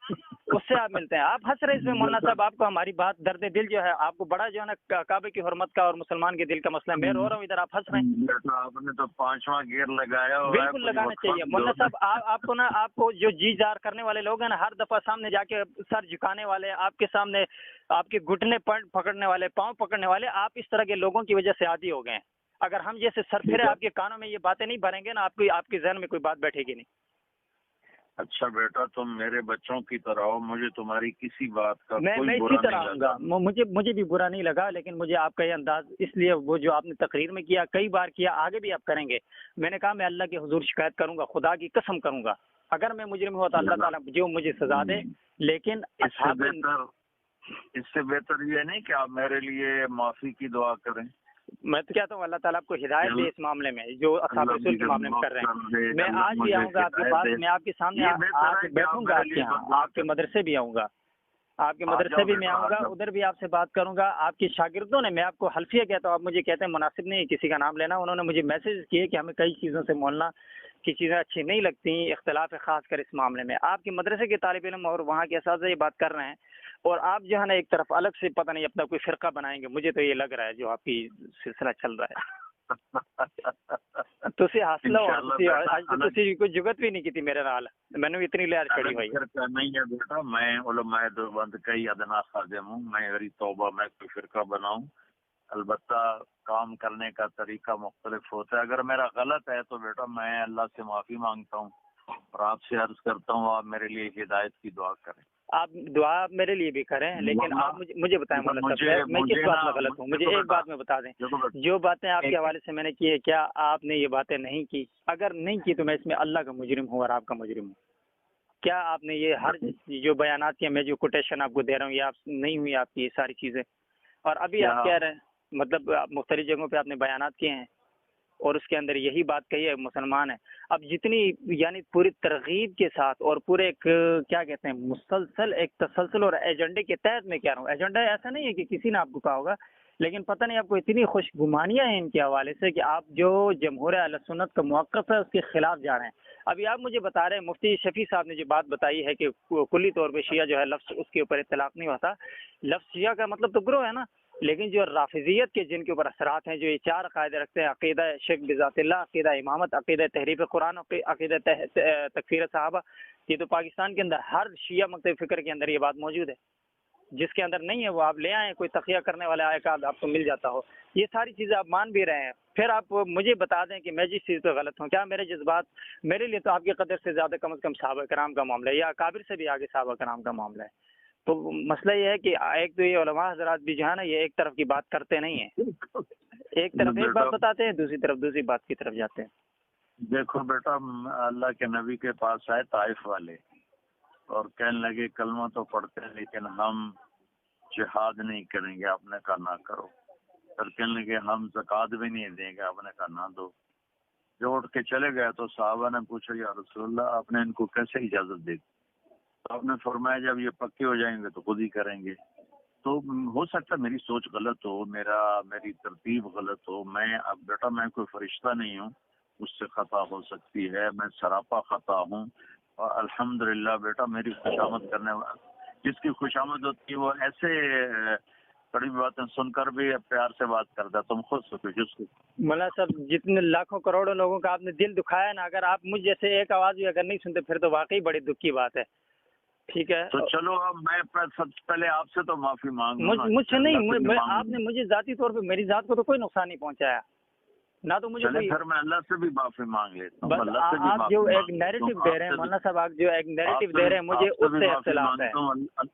اس سے آپ ملتے ہیں. آپ ہنس رہے اس میں مولانا صاحب، آپ کو ہماری بات درد دل جو ہے، آپ کو بڑا جو ہے نا کعبے کی حرمت کا اور مسلمان کے دل کا مسئلہ ہے. میں رو رہا ہوں ادھر، آپ ہنس رہے ہیں. آپ نے تو 5واں گیئر لگایا ہوا ہے. بالکل لگانا چاہیے مولانا صاحب. آپ کو نا، آپ کو جو جی جار کرنے والے لوگ ہیں نا، ہر دفعہ سامنے جا کے سر جھکانے والے، آپ کے سامنے آپ کے گھٹنے پکڑنے والے، پاؤں پکڑنے والے، آپ اس طرح کے لوگوں کی وجہ سے عادی ہو گئے ہیں. اگر ہم جیسے سرفرے آپ کے کانوں میں یہ باتیں نہیں بھریں گے نا، آپ کے ذہن میں کوئی بات بیٹھے گی نہیں. اچھا بیٹا، تم میرے بچوں کی طرح ہو، مجھے تمہاری کسی بات کا میں اسی طرح آؤں گا. مجھے بھی برا نہیں لگا، لیکن مجھے آپ کا یہ انداز اس لیے، وہ جو آپ نے تقریر میں کیا، کئی بار کیا، آگے بھی آپ کریں گے. میں نے کہا میں اللہ کے حضور شکایت کروں گا، خدا کی قسم کروں گا. اگر میں مجرم ہوا تو اللہ تعالیٰ جو مجھے سزا دے، لیکن اس سے بہتر یہ نہیں کہ آپ میرے لیے معافی کی دعا کریں. میں تو کہتا ہوں اللہ تعالیٰ آپ کو ہدایت دے اس معاملے میں جو اصحاب رسول کے معاملے میں کر رہے ہیں. میں آج بھی آؤں گا آپ کے پاس، میں آپ کے سامنے آ کے بیٹھوں گا، آپ کے یہاں، آپ کے مدرسے بھی آؤں گا، آپ کے مدرسے بھی میں آؤں گا، ادھر بھی آپ سے بات کروں گا. آپ کے شاگردوں نے، میں آپ کو حلفیہ کہتا ہوں، آپ مجھے کہتے ہیں مناسب نہیں کسی کا نام لینا، انہوں نے مجھے میسج کیے کہ ہمیں کئی چیزوں سے مولانا کی چیزیں اچھی نہیں لگتی، اختلاف ہے خاص کر اس معاملے میں. آپ کے مدرسے کے طالب علم اور وہاں کے اساتذہ یہ بات کر رہے ہیں، اور آپ جو ہے نا ایک طرف الگ سے پتہ نہیں اپنا کوئی فرقہ بنائیں گے. مجھے تو یہ لگ رہا ہے جو آپ کی سلسلہ چل رہا ہے. ਤੁਸੀਂ ਹੱਸ ਲਓ, ਅੱਜ ਤੱਕ ਤੁਸੀਂ ਕੋਈ ਜੁਗਤ ਵੀ ਨਹੀਂ ਕੀਤੀ ਮੇਰੇ ਨਾਲ, ਮੈਨੂੰ ਇਤਨੀ ਲਿਆਜ ਚੜੀ ਹੋਈ فرقہ نہیں ہے بیٹا. میں علماء دیوبند کا ہی ادنا خادم ہوں. میں غری توبہ میں کوئی فرقہ بناؤں البتہ کام کرنے کا طریقہ مختلف ہوتا ہے. اگر میرا غلط ہے تو بیٹا میں اللہ سے معافی مانگتا ہوں اور آپ سے عرض کرتا ہوں آپ میرے لیے ہدایت کی دعا کریں. آپ دعا میرے لیے بھی کریں، لیکن آپ مجھے بتائیں مولانا صاحب میں کس بات میں غلط ہوں؟ مجھے ایک بات میں بتا دیں، جو باتیں آپ کے حوالے سے میں نے کی ہے کیا آپ نے یہ باتیں نہیں کی؟ اگر نہیں کی تو میں اس میں اللہ کا مجرم ہوں اور آپ کا مجرم ہوں. کیا آپ نے یہ ہر جو بیانات کے میں جو کوٹیشن آپ کو دے رہا ہوں یہ آپ نہیں ہوئی آپ کی یہ ساری چیزیں؟ اور ابھی آپ کہہ رہے ہیں مطلب مختلف جگہوں پہ آپ نے بیانات کیے ہیں اور اس کے اندر یہی بات کہی ہے مسلمان ہے. اب جتنی یعنی پوری ترغیب کے ساتھ اور پورے ایک کیا کہتے ہیں مسلسل ایک تسلسل اور ایجنڈے کے تحت میں کہہ رہا ہوں، ایجنڈا ایسا نہیں ہے کہ کسی نے آپ کو کہا ہوگا، لیکن پتہ نہیں آپ کو اتنی خوش گمانیاں ہیں ان کے حوالے سے کہ آپ جو جمہور اہل سنت کا موقف ہے اس کے خلاف جا رہے ہیں. ابھی آپ مجھے بتا رہے ہیں مفتی شفیع صاحب نے جو بات بتائی ہے کہ کلی طور پہ شیعہ جو ہے لفظ اس کے اوپر اطلاق نہیں ہوتا. لفظ شیعہ کا مطلب تو گروہ ہے نا، لیکن جو رافضیت کے جن کے اوپر اثرات ہیں، جو یہ چار عقائد رکھتے ہیں، عقیدہ شرک بذات اللہ، عقیدہ امامت، عقیدہ تحریف قرآن، عقیدہ تکفیر صحابہ، یہ تو پاکستان کے اندر ہر شیعہ مکتب فکر کے اندر یہ بات موجود ہے. جس کے اندر نہیں ہے وہ آپ لے آئیں، کوئی تقیہ کرنے والا آئے کا آپ کو مل جاتا ہو. یہ ساری چیزیں آپ مان بھی رہے ہیں. پھر آپ مجھے بتا دیں کہ میں جس چیز پہ غلط ہوں، کیا میرے جذبات میرے لیے تو آپ کی قدر سے زیادہ کم از کم صحابہ کرام کا معاملہ ہے، یا اکابر سے بھی آگے صحابہ کرام کا معاملہ ہے. تو مسئلہ یہ ہے کہ ایک تو یہ علماء حضرات بھی جو ہے نا یہ ایک طرف کی بات کرتے نہیں ہیں، ایک طرف ایک بات بتاتے ہیں دوسری طرف دوسری بات کی طرف جاتے ہیں. دیکھو بیٹا اللہ کے نبی کے پاس آئے طائف والے اور کہنے لگے کلمہ تو پڑھتے ہیں لیکن ہم جہاد نہیں کریں گے. آپ نے کہا نہ کرو. پھر کہنے لگے ہم زکوٰۃ بھی نہیں دیں گے. آپ نے کہا نہ دو. جو اٹھ کے چلے گئے تو صحابہ نے پوچھا یا رسول اللہ آپ نے ان کو کیسے اجازت دی؟ تو آپ نے فرمایا جب یہ پکے ہو جائیں گے تو خود ہی کریں گے. تو ہو سکتا ہے میری سوچ غلط ہو، میری ترتیب غلط ہو. اب بیٹا میں کوئی فرشتہ نہیں ہوں، مجھ سے خطا ہو سکتی ہے، میں سراپا خطا ہوں. اور الحمدللہ بیٹا میری خوشامد کرنے والا جس کی خوشامد ہوتی ہے وہ ایسے کڑی باتیں سن کر بھی پیار سے بات کرتا ہے. تم خود سوچو جس کو مولانا صاحب جتنے لاکھوں کروڑوں لوگوں کا آپ نے دل دکھایا نا، اگر آپ مجھ جیسے ایک آواز بھی اگر نہیں سنتے پھر تو واقعی بڑی دکھ کی بات ہے. ٹھیک ہے تو چلو اب میں سب سے پہلے آپ سے تو معافی مانگ مجھ سے نہیں، آپ نے مجھے ذاتی طور پہ میری ذات کو تو کوئی نقصان نہیں پہنچایا نہ تو مجھے کوئی. پھر میں اللہ سے بھی معافی مانگ لیتا ہوں. بس آپ جو ایک نیریٹو دے رہے ہیں مولانا صاحب، آپ جو ایک نیریٹو دے رہے ہیں مجھے اس سے اختلاف ہے.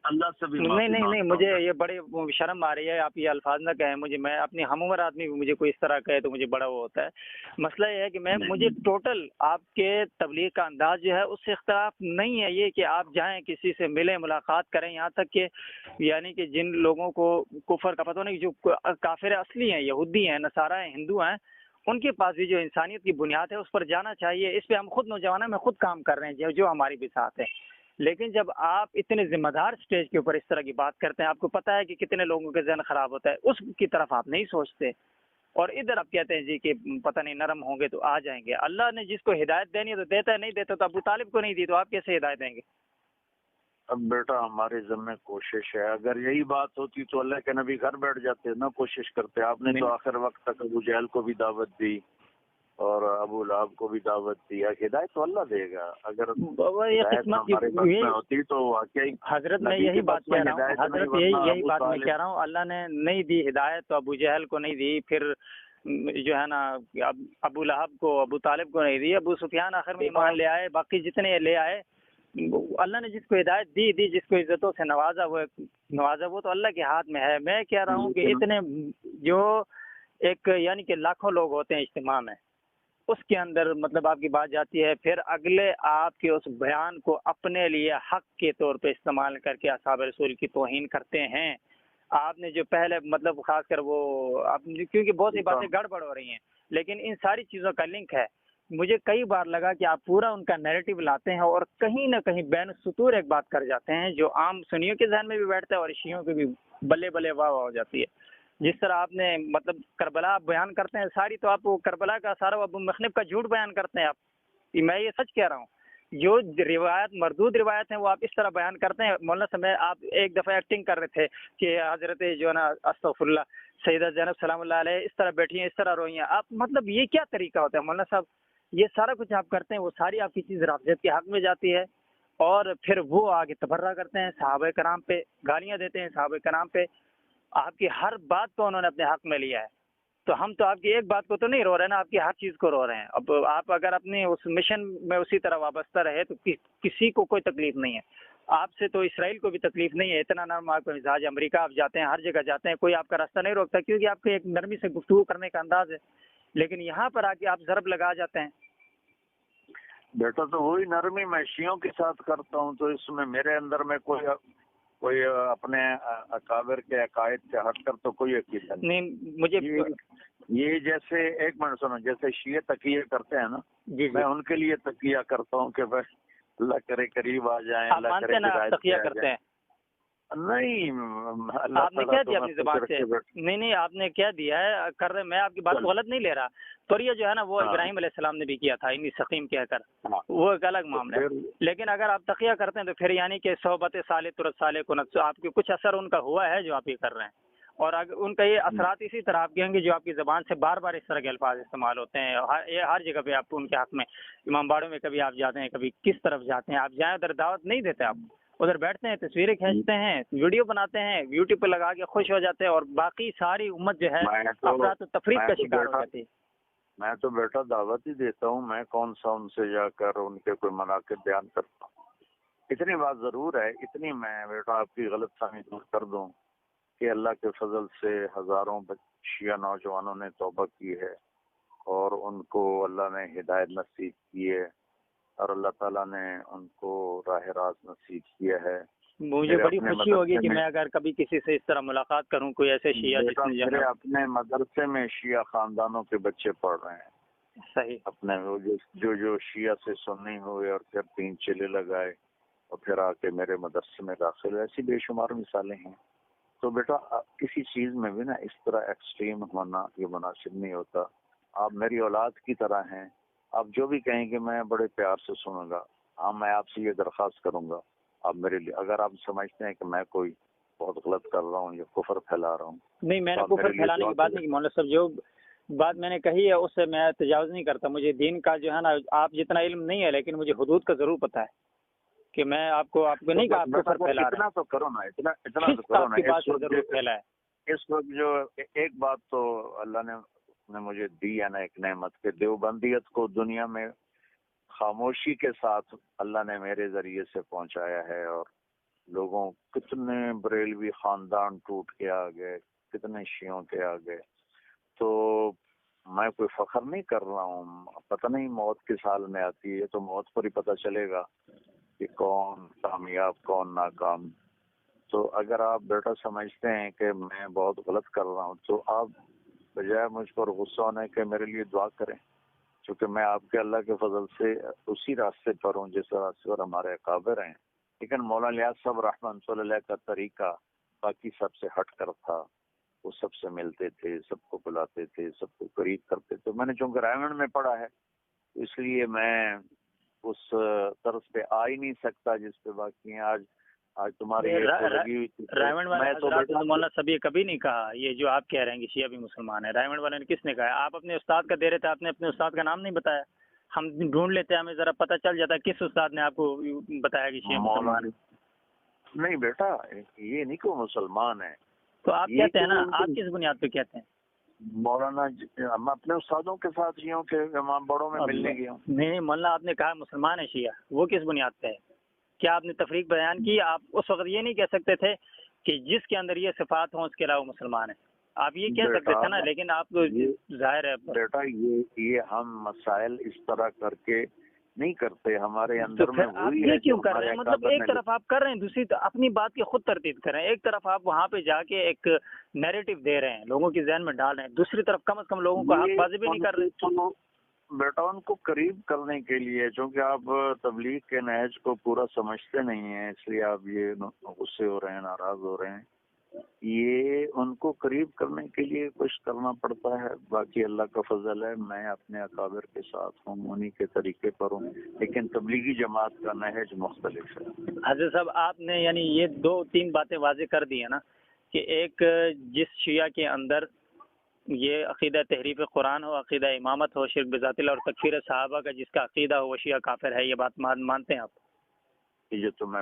اللہ سے بھی نہیں مجھے یہ بڑے شرم آ رہی ہے. آپ یہ الفاظ نہ کہیں مجھے، میں اپنی ہم عمر آدمی بھی مجھے کوئی اس طرح کہے تو مجھے بڑا وہ ہوتا ہے. مسئلہ یہ ہے کہ مجھے ٹوٹل آپ کے تبلیغ کا انداز جو ہے اس سے اختلاف نہیں ہے. یہ کہ آپ جائیں کسی سے ملیں ملاقات کریں، یہاں تک کہ یعنی کہ جن لوگوں کو کفر کا پتہ نہیں، جو کافر اصلی ہیں، یہودی ہیں، نصارہ ہیں، ہندو ہیں، ان کے پاس بھی جو انسانیت کی بنیاد ہے اس پر جانا چاہیے. اس پہ ہم خود نوجوانوں میں خود کام کر رہے ہیں جو ہماری بھی ساتھ ہے. لیکن جب آپ اتنے ذمہ دار سٹیج کے اوپر اس طرح کی بات کرتے ہیں، آپ کو پتہ ہے کہ کتنے لوگوں کے ذہن خراب ہوتا ہے، اس کی طرف آپ نہیں سوچتے اور ادھر آپ کہتے ہیں جی کہ پتہ نہیں نرم ہوں گے تو آ جائیں گے. اللہ نے جس کو ہدایت دینی ہے تو دیتا ہے، نہیں دیتا تو ابو طالب کو نہیں دی تو آپ کیسے ہدایت دیں گے؟ اب بیٹا ہمارے ذمہ کوشش ہے. اگر یہی بات ہوتی تو اللہ کے نبی گھر بیٹھ جاتے، نہ کوشش کرتے. آپ نے تو آخر وقت تک ابو جہل کو بھی دعوت دی اور ابو لہب کو بھی دعوت دی. ہدایت تو اللہ دے گا. اگر ہوتی تو واقعی حضرت میں یہی بات کہہ رہا ہوں، حضرت یہی بات میں کہہ رہا ہوں. اللہ نے نہیں دی ہدایت تو ابو جہل کو نہیں دی، پھر جو ہے نا ابو لہب کو، ابو طالب کو نہیں دی. ابو سفیان آخر میں ایمان لے آئے، باقی جتنے لے آئے. اللہ نے جس کو ہدایت دی، جس کو عزتوں سے نوازا وہ تو اللہ کے ہاتھ میں ہے. میں کہہ رہا ہوں کہ اتنے جو ایک یعنی کہ لاکھوں لوگ ہوتے ہیں اجتماع میں، اس کے اندر مطلب آپ کی بات جاتی ہے، پھر اگلے آپ کے اس بیان کو اپنے لیے حق کے طور پہ استعمال کر کے اصحاب رسول کی توہین کرتے ہیں. آپ نے جو پہلے مطلب خاص کر وہ کیونکہ بہت سی باتیں گڑبڑ ہو رہی ہیں، لیکن ان ساری چیزوں کا لنک ہے. مجھے کئی بار لگا کہ آپ پورا ان کا نیریٹو لاتے ہیں اور کہیں نہ کہیں بین السطور ایک بات کر جاتے ہیں جو عام سنیوں کے ذہن میں بھی بیٹھتا ہے اور شیعوں کے بھی بلے بلے واہ واہ ہو جاتی ہے. جس طرح آپ نے مطلب کربلا بیان کرتے ہیں ساری، تو آپ کربلا کا سارا ابو مخنف کا جھوٹ بیان کرتے ہیں. آپ میں یہ سچ کہہ رہا ہوں، جو روایت مردود روایت ہیں وہ آپ اس طرح بیان کرتے ہیں. مولانا صاحب آپ ایک دفعہ ایکٹنگ کر رہے تھے کہ حضرت جو ہے نا استغفر اللہ سیدہ زینب سلام اللہ علیہ اس طرح بیٹھی ہیں، اس طرح روئی ہیں. آپ مطلب یہ کیا طریقہ ہوتا ہے مولانا صاحب؟ یہ سارا کچھ آپ کرتے ہیں، وہ ساری آپ کی چیز رافضیت کے حق میں جاتی ہے اور پھر وہ آگے تبرہ کرتے ہیں، صحابہ کرام پہ گالیاں دیتے ہیں، صحابہ کرام پہ. آپ کی ہر بات کو انہوں نے اپنے حق میں لیا ہے، تو ہم تو آپ کی ایک بات کو تو نہیں رو رہے نا، آپ کی ہر چیز کو رو رہے ہیں۔ اب آپ اگر اپنے اس مشن میں اسی طرح وابستہ رہے تو کسی کو کوئی تکلیف نہیں ہے، آپ سے تو اسرائیل کو بھی تکلیف نہیں ہے، اتنا نرم آپ کا مزاج، امریکہ آپ جاتے ہیں، ہر جگہ جاتے ہیں، کوئی آپ کا راستہ نہیں روکتا، کیونکہ آپ کے ایک نرمی سے گفتگو کرنے کا انداز ہے، لیکن یہاں پر آ کے آپ ضرب لگا جاتے ہیں۔ بیٹا تو وہی نرمی میں شیعوں کے ساتھ کرتا ہوں، تو اس میں میرے اندر میں کوئی اپنے اکابر کے عقائد سے ہٹ کر تو کوئی عقیدہ نہیں مجھے یہ جیسے ایک منٹ سنو، جیسے شیعہ تقیہ کرتے ہیں نا، جی میں ان کے لیے تقیہ کرتا ہوں کہ بس اللہ کرے قریب آ جائیں، آپ اللہ مانتے کرے ہیں نا، آپ ہدایت تقیہ پہ آ کرتے ہیں؟ نہیں اللہ آپ نے تعالیٰ کہہ تو دیا میں اپنی خوش زبان سے، رکھے بیٹھا۔ نہیں آپ نے کہہ دیا ہے کر رہے، میں آپ کی بات کو غلط نہیں لے رہا، پر یہ جو ہے نا وہ ہاں۔ ابراہیم علیہ السلام نے بھی کیا تھا انی سقیم کہہ کر، ہاں۔ وہ ایک الگ معاملہ ہے، پھر لیکن اگر آپ تقیہ کرتے ہیں تو پھر یعنی کہ صحبت صالح ترت صالح کنت، آپ کے کچھ اثر ان کا ہوا ہے جو آپ یہ کر رہے ہیں، اور اگر ان کا یہ اثرات اسی طرح آپ کہیں گے جو آپ کی زبان سے بار بار اس طرح کے الفاظ استعمال ہوتے ہیں، ہر جگہ پہ آپ ان کے حق میں، امام باڑوں میں کبھی آپ جاتے ہیں، کبھی کس طرف جاتے ہیں، آپ جائیں ادھر دعوت نہیں دیتے، آپ ادھر بیٹھتے ہیں، تصویریں کھینچتے ہیں، ویڈیو بناتے ہیں، یوٹیوب پہ لگا کے خوش ہو جاتے ہیں، اور باقی ساری امت جو ہے افراط و تفریق کا شکار ہو جاتی ہے۔ میں تو بیٹا دعوت ہی دیتا ہوں، میں کون سا ان سے جا کر ان کے کوئی مناقب بیان کرتا ہوں۔ اتنی بات ضرور ہے، اتنی میں بیٹا آپ کی غلط فہمی دور کر دوں کہ اللہ کے فضل سے ہزاروں شیعہ نوجوانوں نے توبہ کی ہے، اور ان کو اللہ نے ہدایت نصیب کی ہے، اور اللہ تعالیٰ نے ان کو راہ راست نصیب کیا ہے۔ مجھے بڑی خوشی ہوگی کہ میں اگر کبھی کسی سے اس طرح ملاقات کروں، کوئی ایسے شیعہ جس نے میرے اپنے مدرسے میں شیعہ خاندانوں کے بچے پڑھ رہے ہیں، صحیح اپنے جو شیعہ سے سنی ہوئے اور پھر 3 چلے لگائے اور پھر آ کے میرے مدرسے میں داخل ہوئے، ایسی بے شمار مثالیں ہیں۔ تو بیٹا کسی چیز میں بھی نا اس طرح ایکسٹریم ہونا یہ مناسب نہیں ہوتا۔ آپ میری اولاد کی طرح ہیں، آپ جو بھی کہیں گے میں بڑے پیار سے سنوں گا۔ ہاں میں آپ سے یہ درخواست کروں گا، آپ میرے لیے اگر آپ سمجھتے ہیں کہ میں کوئی بہت غلط کر رہا ہوں یا کفر پھیلا رہا ہوں، نہیں، میں نے کفر پھیلانے کی بات نہیں کی مولانا صاحب، جو بات میں نے کہی ہے اس سے میں تجاوز نہیں کرتا، مجھے دین کا جو ہے نا آپ جتنا علم نہیں ہے، لیکن مجھے حدود کا ضرور پتہ ہے کہ میں آپ کو نہیں کہا آپ کفر پھیلا رہے ہیں، اتنا تو کرو نا، اتنا تو کرو نا۔ آپ کی بات سے ضرور پھیلا ہے۔ اس وقت جو ایک بات تو اللہ نے مجھے دی ہے نا، ایک نعمت کہ دیوبندیت کو دنیا میں خاموشی کے ساتھ اللہ نے میرے ذریعے سے پہنچایا ہے، اور لوگوں کتنے بریلوی خاندان ٹوٹ کے آ گئے، کتنے شیعوں کے آ گئے۔ تو میں کوئی فخر نہیں کر رہا ہوں، پتہ نہیں موت کس حال میں آتی ہے، تو موت پر ہی پتہ چلے گا کہ کون کامیاب کون ناکام۔ تو اگر آپ بیٹا سمجھتے ہیں کہ میں بہت غلط کر رہا ہوں تو آپ بجائے مجھ پر غصہ ہونے کے میرے لیے دعا کریں، کیونکہ میں آپ کے اللہ کے فضل سے اسی راستے پر ہوں جس راستے پر ہمارے اکابر ہیں۔ لیکن مولانا الیاس صاحب رحمۃ اللہ علیہ کا طریقہ باقی سب سے ہٹ کر تھا، وہ سب سے ملتے تھے، سب کو بلاتے تھے، سب کو قریب کرتے تھے۔ میں نے چونکہ رائمنڈ میں پڑھا ہے اس لیے میں اس طرز پہ آ ہی نہیں سکتا جس پہ باقی ہیں۔ آج تمہاری لگی ہوئی تھی، رائمنڈ والے میں تو مولانا صاحب یہ کبھی نہیں کہا، یہ جو آپ کہہ رہے ہیں کہ شیعہ بھی مسلمان ہے، رائمنڈ والے نے کس نے کہا ہے؟ آپ اپنے استاد کا دے رہے تھے، آپ نے اپنے استاد کا نام نہیں بتایا، ہم ڈھونڈ لیتے ہیں، ہمیں ذرا پتہ چل جاتا ہے کس استاد نے آپ کو بتایا کہ شیعہ مسلمان ہے۔ نہیں بیٹا یہ نہیں کہ وہ مسلمان ہے، تو آپ کہتے ہیں نا، آپ کس بنیاد پہ کہتے ہیں؟ مولانا ہم اپنے استادوں کے ساتھ یہ ہوں کہ امام بڑوں میں ملنے گیا ہوں۔ نہیں مولانا، آپ نے کہا مسلمان ہے شیعہ، وہ کس بنیاد پہ ہے؟ کیا آپ نے تفریق بیان کی؟ آپ اس وقت یہ نہیں کہہ سکتے تھے کہ جس کے اندر یہ صفات ہوں اس کے علاوہ مسلمان ہے، آپ یہ کہہ سکتے تھے نا، لیکن آپ تو ظاہر ہے بیٹا یہ ہم مسائل اس طرح کر کے نہیں کرتے، ہمارے اندر میں وہی ہے۔ یہ کیوں کر رہے ہیں؟ مطلب ایک طرف آپ کر رہے ہیں، دوسری اپنی بات کی خود تردید کر رہے ہیں، ایک طرف آپ وہاں پہ جا کے ایک نیریٹو دے رہے ہیں، لوگوں کی ذہن میں ڈال رہے ہیں، دوسری طرف کم از کم لوگوں کو حق بازی بھی نہیں کر رہے۔ بیٹا ان کو قریب کرنے کے لیے، چونکہ آپ تبلیغ کے نہج کو پورا سمجھتے نہیں ہیں، اس لیے آپ یہ غصے ہو رہے ہیں، ناراض ہو رہے ہیں۔ یہ ان کو قریب کرنے کے لیے کچھ کرنا پڑتا ہے، باقی اللہ کا فضل ہے، میں اپنے اکابر کے ساتھ ہوں، انہی کے طریقے پر ہوں، لیکن تبلیغی جماعت کا نہج مختلف ہے۔ حضرت صاحب آپ نے یعنی یہ 2-3 باتیں واضح کر دی ہیں نا، کہ ایک جس شیعہ کے اندر یہ عقیدہ تحریف قرآن ہو، عقیدہ امامت ہو، شرک بذات اللہ اور تکفیر صحابہ کا جس کا عقیدہ ہو وہ شیعہ کافر ہے، یہ بات مانتے ہیں آپ؟ یہ تو میں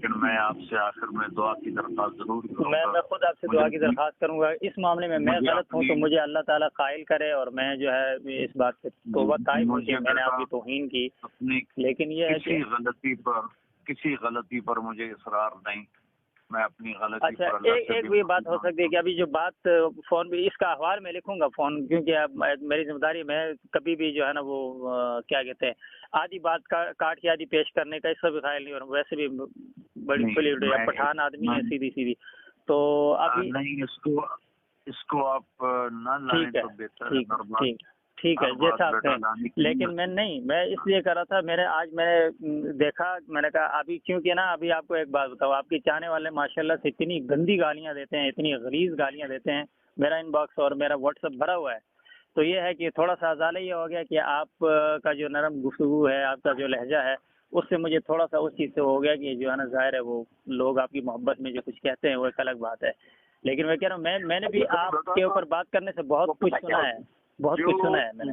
لیکن میں آپ سے آخر میں دعا کی درخواست ضرور کروں گا. میں خود آپ سے دعا کی درخواست کروں گا. اس معاملے میں غلط ہوں تو مجھے اللہ تعالیٰ قائل کرے، اور میں جو ہے اس بات سے توبہ طائب ہوں کہ میں نے آپ کی توہین کی. لیکن یہ ہے کہ کسی غلطی پر مجھے اصرار نہیں، میں اپنی غلطی اچھا پر اللہ سے ایک بھی بات ہو سکتی ہے کہ ابھی جو بات فون پہ اس کا احوال میں لکھوں گا فون، کیونکہ اب میری ذمہ داری میں کبھی بھی جو ہے نا وہ کیا کہتے ہیں آدھی بات کاٹ کے آدھی پیش کرنے کا اس کا بھی خیال نہیں. اور ویسے بھی بڑی کھلی پٹھان آدمی ہے سیدھی سیدھی. تو ابھی نہیں، اس کو آپ نہ لائیں تو بہتر ہے. ٹھیک ہے جیسا آپ کہیں، لیکن میں اس لیے کر رہا تھا. میں نے دیکھا، میں نے کہا ابھی کیونکہ نا ابھی آپ کو ایک بات بتاؤ، آپ کے چاہنے والے ماشاءاللہ سے اتنی گندی گالیاں دیتے ہیں، اتنی غلیظ گالیاں دیتے ہیں. میرا ان باکس اور میرا واٹس ایپ بھرا ہوا ہے. تو یہ ہے کہ تھوڑا سا ازالہ یہ ہو گیا کہ آپ کا جو نرم گفتگو ہے، آپ کا جو لہجہ ہے، اس سے مجھے تھوڑا سا اس چیز سے ہو گیا کہ جو ہے نا ظاہر ہے وہ لوگ آپ کی محبت میں جو کچھ کہتے ہیں وہ ایک الگ بات ہے. لیکن میں کہہ رہا ہوں میں نے بھی آپ کے اوپر بات کرنے سے بہت کچھ سنا ہے، میں نے.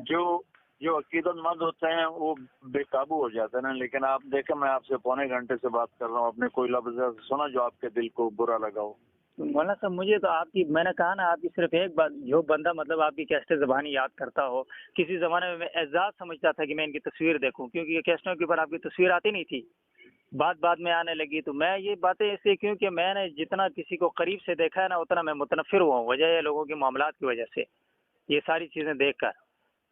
جو عقیدت مند ہوتے ہیں وہ بے قابو ہو جاتے ہیں نا. لیکن آپ دیکھیں میں آپ سے 1.25 گھنٹے سے بات کر رہا ہوں، آپ نے کوئی لفظ سنا جو آپ کے دل کو برا لگا ہو؟ مولانا صاحب مجھے تو آپ کی، میں نے کہا نا آپ کی صرف ایک بات، جو بندہ مطلب آپ کی کیسٹیں زبانی یاد کرتا ہو. کسی زمانے میں اعزاز سمجھتا تھا کہ میں ان کی تصویر دیکھوں، کیونکہ یہ کیسٹوں کے اوپر آپ کی تصویر آتی نہیں تھی، بعد میں آنے لگی. تو میں یہ باتیں اس لیے کیونکہ میں نے جتنا کسی کو قریب سے دیکھا ہے نا اتنا میں متنفر ہوا ہوں، وجہ ہے لوگوں کے معاملات کی وجہ سے، یہ ساری چیزیں دیکھ کر.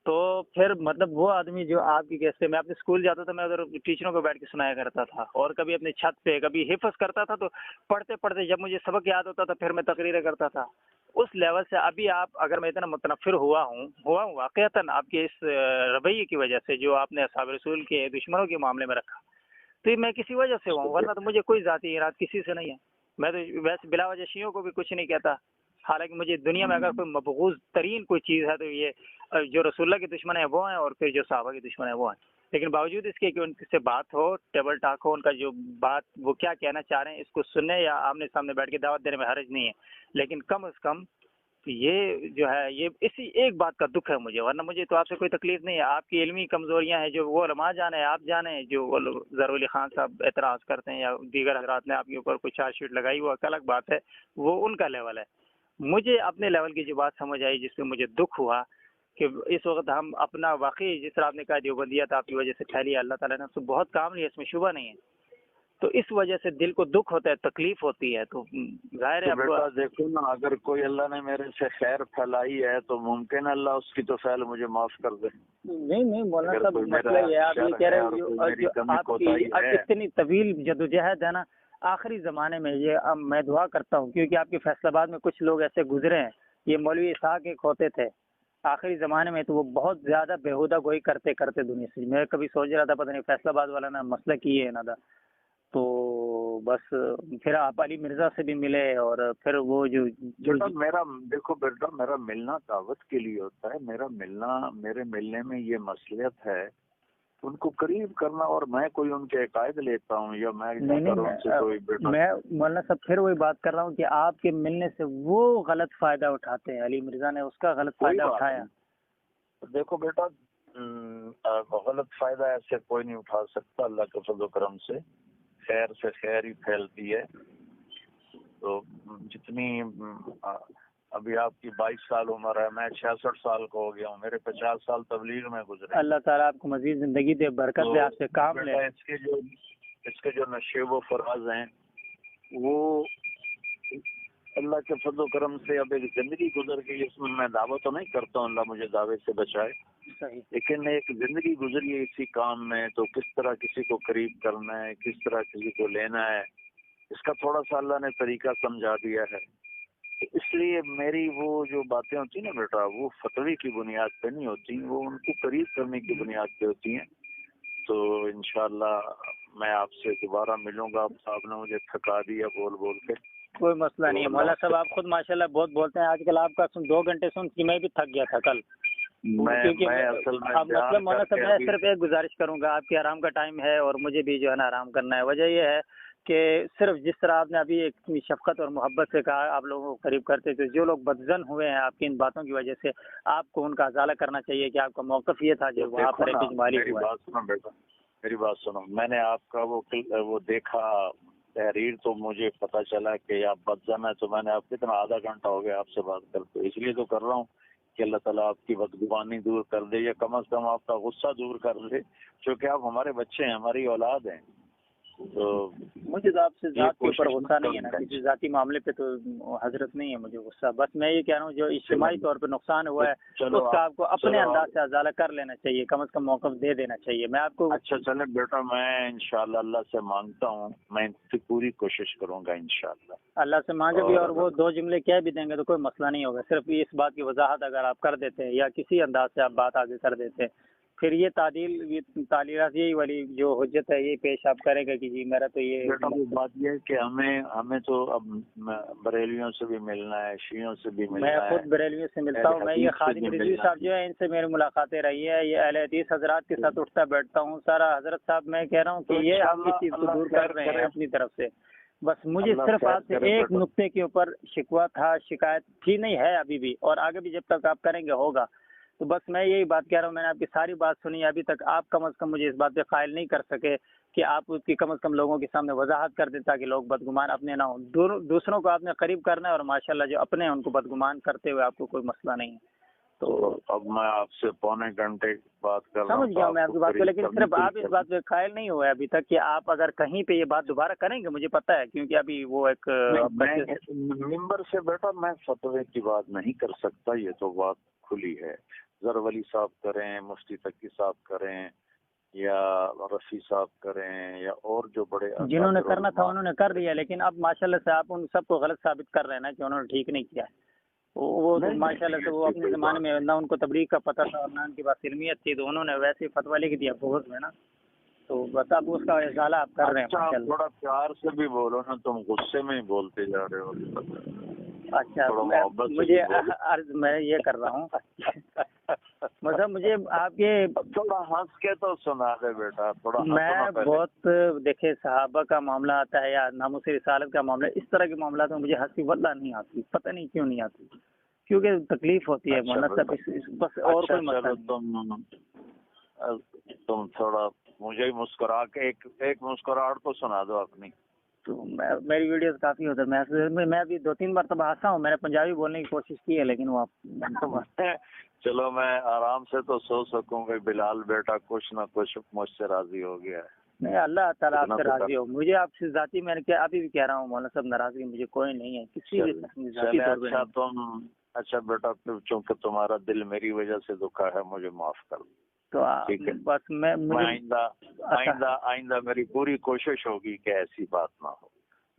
تو پھر مطلب وہ آدمی جو آپ کی کیسے، میں اپنے اسکول جاتا تھا، میں ادھر ٹیچروں کو بیٹھ کے سنایا کرتا تھا، اور کبھی اپنے چھت پہ کبھی حفظ کرتا تھا. تو پڑھتے جب مجھے سبق یاد ہوتا تھا پھر میں تقریریں کرتا تھا. اس لیول سے ابھی آپ اگر میں اتنا متنفر ہوا ہوں واقعتاً آپ کے اس رویے کی وجہ سے جو آپ نے اصحاب رسول کے دشمنوں کے معاملے میں رکھا، تو یہ میں کسی وجہ سے ہوا ہوں، ورنہ تو مجھے کوئی ذاتی ارادہ کسی سے نہیں ہے. میں تو ویسے بلا وجہ شیعوں کو بھی کچھ نہیں کہتا. حالانکہ مجھے دنیا میں اگر کوئی مبغوض ترین کوئی چیز ہے تو یہ جو رسول اللہ کے دشمن ہیں وہ ہیں، اور پھر جو صحابہ کے دشمن ہیں وہ ہیں. لیکن باوجود اس کے کہ ان سے بات ہو، ٹیبل ٹاک ہو، ان کا جو بات وہ کیا کہنا چاہ رہے ہیں اس کو سننے یا آمنے سامنے بیٹھ کے دعوت دینے میں حرج نہیں ہے. لیکن کم از کم یہ جو ہے یہ اسی ایک بات کا دکھ ہے مجھے، ورنہ مجھے تو آپ سے کوئی تکلیف نہیں ہے. آپ کی علمی کمزوریاں ہیں جو وہ علماء جانے، آپ جانے، جو ظہور علی خان صاحب اعتراض کرتے ہیں یا دیگر حضرات نے آپ کے اوپر کوئی چارج شیٹ لگائی، وہ ایک الگ بات ہے، وہ ان کا لیول ہے. مجھے اپنے لیول کی جو بات سمجھ آئی جس پہ مجھے دکھ ہوا کہ اس وقت ہم اپنا واقعی جس طرح آپ نے کہا دیوبندیت آپ کی وجہ سے پھیلی ہے، اللہ تعالیٰ نے اس کو بہت کام لیا، اس میں شبہ نہیں ہے. تو اس وجہ سے دل کو دکھ ہوتا ہے، تکلیف ہوتی ہے. تو ظاہر ہے بیٹا دیکھو نا، اگر کوئی اللہ نے میرے سے خیر پھیلائی ہے تو ممکن ہے اللہ اس کی تو فعل مجھے معاف کر دے. نہیں مولانا صاحب مسئلہ یہ آپ یہ کہہ رہے ہیں آپ کی اتنی طویل جدوجہد ہے نا، آخری زمانے میں یہ میں دعا کرتا ہوں کیونکہ آپ کے فیصل آباد میں کچھ لوگ ایسے گزرے ہیں. یہ مولوی اسحاق ایک ہوتے تھے آخری زمانے میں، تو وہ بہت زیادہ بےہودہ گوئی کرتے دنیا سے. میں کبھی سوچ رہا تھا پتہ نہیں فیصل آباد والا نا مسئلہ کی ہے نا تھا. تو بس پھر آپ علی مرزا سے بھی ملے، اور پھر وہ جو میرا ملنا دعوت کے لیے ہوتا ہے. میرے ملنے میں یہ مصلحت ہے ان کو قریب کرنا، اور میں کوئی ان کے عقائد لیتا ہوں یا میں مولانا صاحب پھر وہی بات کر رہا ہوں کہ آپ کے ملنے سے وہ غلط فائدہ اٹھاتے ہیں. علی مرزا نے اس کا غلط فائدہ اٹھایا. دیکھو بیٹا، غلط فائدہ ایسے کوئی نہیں اٹھا سکتا. اللہ کے فضل و کرم سے خیر سے خیر ہی پھیلتی ہے. تو جتنی ابھی آپ کی 22 سال عمر ہے، میں 66 سال کا ہو گیا ہوں، میرے 50 سال تبلیغ میں گزرے. اللہ تعالیٰ آپ کو مزید زندگی دے، برکت دے، آپ سے کام لے. اس کے جو نشیب و فراز ہیں وہ اللہ کے فضل و کرم سے اب ایک زندگی گزر گئی. اس میں دعویٰ تو نہیں کرتا ہوں، اللہ مجھے دعوے سے بچائے، لیکن ایک زندگی گزری ہے اسی کام میں. تو کس طرح کسی کو قریب کرنا ہے، کس طرح کسی کو لینا ہے، اس کا تھوڑا سا اللہ نے طریقہ سمجھا دیا ہے. اس لیے میری وہ جو باتیں ہوتی ہیں نا بیٹا، وہ فتوی کی بنیاد پہ نہیں ہوتی، وہ ان کو قریب کرنے کی بنیاد پہ ہوتی ہیں. تو انشاءاللہ میں آپ سے دوبارہ ملوں گا. آپ نے مجھے تھکا دیا بول کے. کوئی مسئلہ نہیں ہے مولانا صاحب، آپ خود ماشاءاللہ بہت بولتے ہیں. آج کل آپ کا 2 گھنٹے سن کے میں بھی تھک گیا تھا کل. مطلب مولانا صاحب میں صرف ایک گزارش کروں گا، آپ کے آرام کا ٹائم ہے اور مجھے بھی جو ہے نا آرام کرنا ہے. وجہ یہ ہے کہ صرف جس طرح آپ نے ابھی ایک شفقت اور محبت سے کہا آپ لوگوں کو قریب کرتے تھے، جو لوگ بدزن ہوئے ہیں آپ کی ان باتوں کی وجہ سے، آپ کو ان کا ازالہ کرنا چاہیے کہ آپ کا موقف یہ تھا جو وہاں پر ایک اجمالی ہوا ہے. میری بات سنو، میں نے آپ کا وہ دیکھا تحریر تو مجھے پتہ چلا کہ آپ بدزن ہے، تو میں نے آپ کتنا آدھا گھنٹہ ہو گیا آپ سے بات کرتے، اس لیے تو کر رہا ہوں کہ اللہ تعالیٰ آپ کی بدگمانی دور کر دے، یا کم از کم آپ کا غصہ دور کر دے، کیونکہ آپ ہمارے بچے ہیں، ہماری اولاد ہیں. تو مجھے تو آپ سے ذات کے اوپر غصہ نہیں ہے نا، کسی ذاتی معاملے پہ تو حضرت نہیں ہے مجھے غصہ. بس میں یہ کہہ رہا ہوں جو اجتماعی طور پہ نقصان ہوا ہے اس کا آپ کو اپنے انداز سے ازالہ کر لینا چاہیے، کم از کم موقف دے دینا چاہیے. میں آپ کو اچھا چلے بیٹا، میں انشاءاللہ اللہ سے مانگتا ہوں، میں اس کی پوری کوشش کروں گا انشاءاللہ. اللہ سے مانگے بھی اور وہ 2 جملے کہہ بھی دیں گے تو کوئی مسئلہ نہیں ہوگا. صرف اس بات کی وضاحت اگر آپ کر دیتے ہیں یا کسی انداز سے آپ بات آگے کر دیتے ہیں، پھر یہ تعلیرات یہی والی جو حجت ہے یہ پیش آپ کریں گے کہ جی میرا تو یہ بات یہ ہے کہ ہمیں تو اب بریلویوں سے بھی ملنا ہے، شیعوں سے بھی ملنا ہے. میں خود بریلویوں سے ملتا ہوں. میں یہ خادم رضوی صاحب جو ہے ان سے میری ملاقاتیں رہی ہے، یہ اہل حدیث حضرات کے ساتھ اٹھتا بیٹھتا ہوں سارا. حضرت صاحب میں کہہ رہا ہوں کہ یہ آپ اس چیز کو دور کر رہے ہیں اپنی طرف سے. بس مجھے صرف آپ سے ایک نقطے کے اوپر شکوہ تھا، شکایت تھی، نہیں ہے ابھی بھی، اور آگے بھی جب تک آپ کریں گے ہوگا. تو بس میں یہی بات کہہ رہا ہوں، میں نے آپ کی ساری بات سنی، ابھی تک آپ کم از کم مجھے اس بات پہ قائل نہیں کر سکے کہ آپ اس کی کم از کم لوگوں کے سامنے وضاحت کر دیں تاکہ لوگ بدگمان اپنے نہ ہوں. دوسروں کو آپ نے قریب کرنا ہے اور ماشاءاللہ جو اپنے ہیں ان کو بدگمان کرتے ہوئے آپ کو کوئی مسئلہ نہیں ہے. تو اب میں آپ سے پونے گھنٹے بات کر رہا ہوں، سمجھ گیا میں آپ کی بات کو، لیکن صرف آپ اس بات پہ قائل نہیں ہوئے ابھی تک کہ آپ اگر کہیں پہ یہ بات دوبارہ کریں گے، مجھے پتہ ہے کیونکہ ابھی وہ ایک ممبر سے بیٹا میں فتوے کی بات نہیں کر سکتا، یہ تو بات کھلی ہے. ظہر ولی صاحب کریں، مفتی تقی صاحب کریں، یا رفیع صاحب کریں، یا اور جو بڑے جنہوں نے کرنا تھا انہوں نے کر دیا، لیکن اب ماشاءاللہ سے آپ ان سب کو غلط ثابت کر رہے ہیں نا کہ انہوں نے ٹھیک نہیں کیا. وہ ماشاءاللہ سے وہ اپنے زمانے میں نہ ان کو تبلیغ کا پتہ تھا اور نہ ان کے پاس علمیت تھی، تو انہوں نے ویسے فتویٰ لکھ دیا بغض میں نا. تو بس اب اس کا ازالہ آپ کر رہے ہیں. تھوڑا پیار سے بھی بولو نا، تم غصے میں ہی بولتے جا رہے ہو. اچھا مجھے عرض میں یہ کر رہا ہوں مطلب مجھے آپ کے تھوڑا ہنس کے تو سنا دے بیٹا تھوڑا. میں بہت دیکھے صحابہ کا معاملہ آتا ہے یا ناموس رسالت کا معاملہ، اس طرح کے معاملات میں مجھے ہنسی واللہ نہیں آتی، پتہ نہیں کیوں نہیں آتی، کیونکہ تکلیف ہوتی ہے مولانا صاحب. بس اور کوئی مسئلہ تم تھوڑا مجھے مسکرا کے ایک مسکراہٹ تو سنا دو اپنی. تو میری ویڈیوز کافی ہوتا ہے، میں ابھی 2-3 مرتبہ ہنسا ہوں. میں نے پنجابی بولنے کی کوشش کی ہے لیکن وہ چلو میں آرام سے تو سو سکوں گا. بلال بیٹا کچھ نہ کچھ مجھ سے راضی ہو گیا ہے. نہیں اللہ تعالیٰ آپ سے راضی ہو. مجھے آپ سے ذاتی میں نے ابھی بھی کہہ رہا ہوں مولانا صاحب، ناراضگی مجھے کوئی نہیں ہے کسی بھی. اچھا بیٹا چونکہ تمہارا دل میری وجہ سے دکھا ہے مجھے معاف کر دو. تو بس میں آئندہ میری پوری کوشش ہوگی کہ ایسی بات نہ ہو.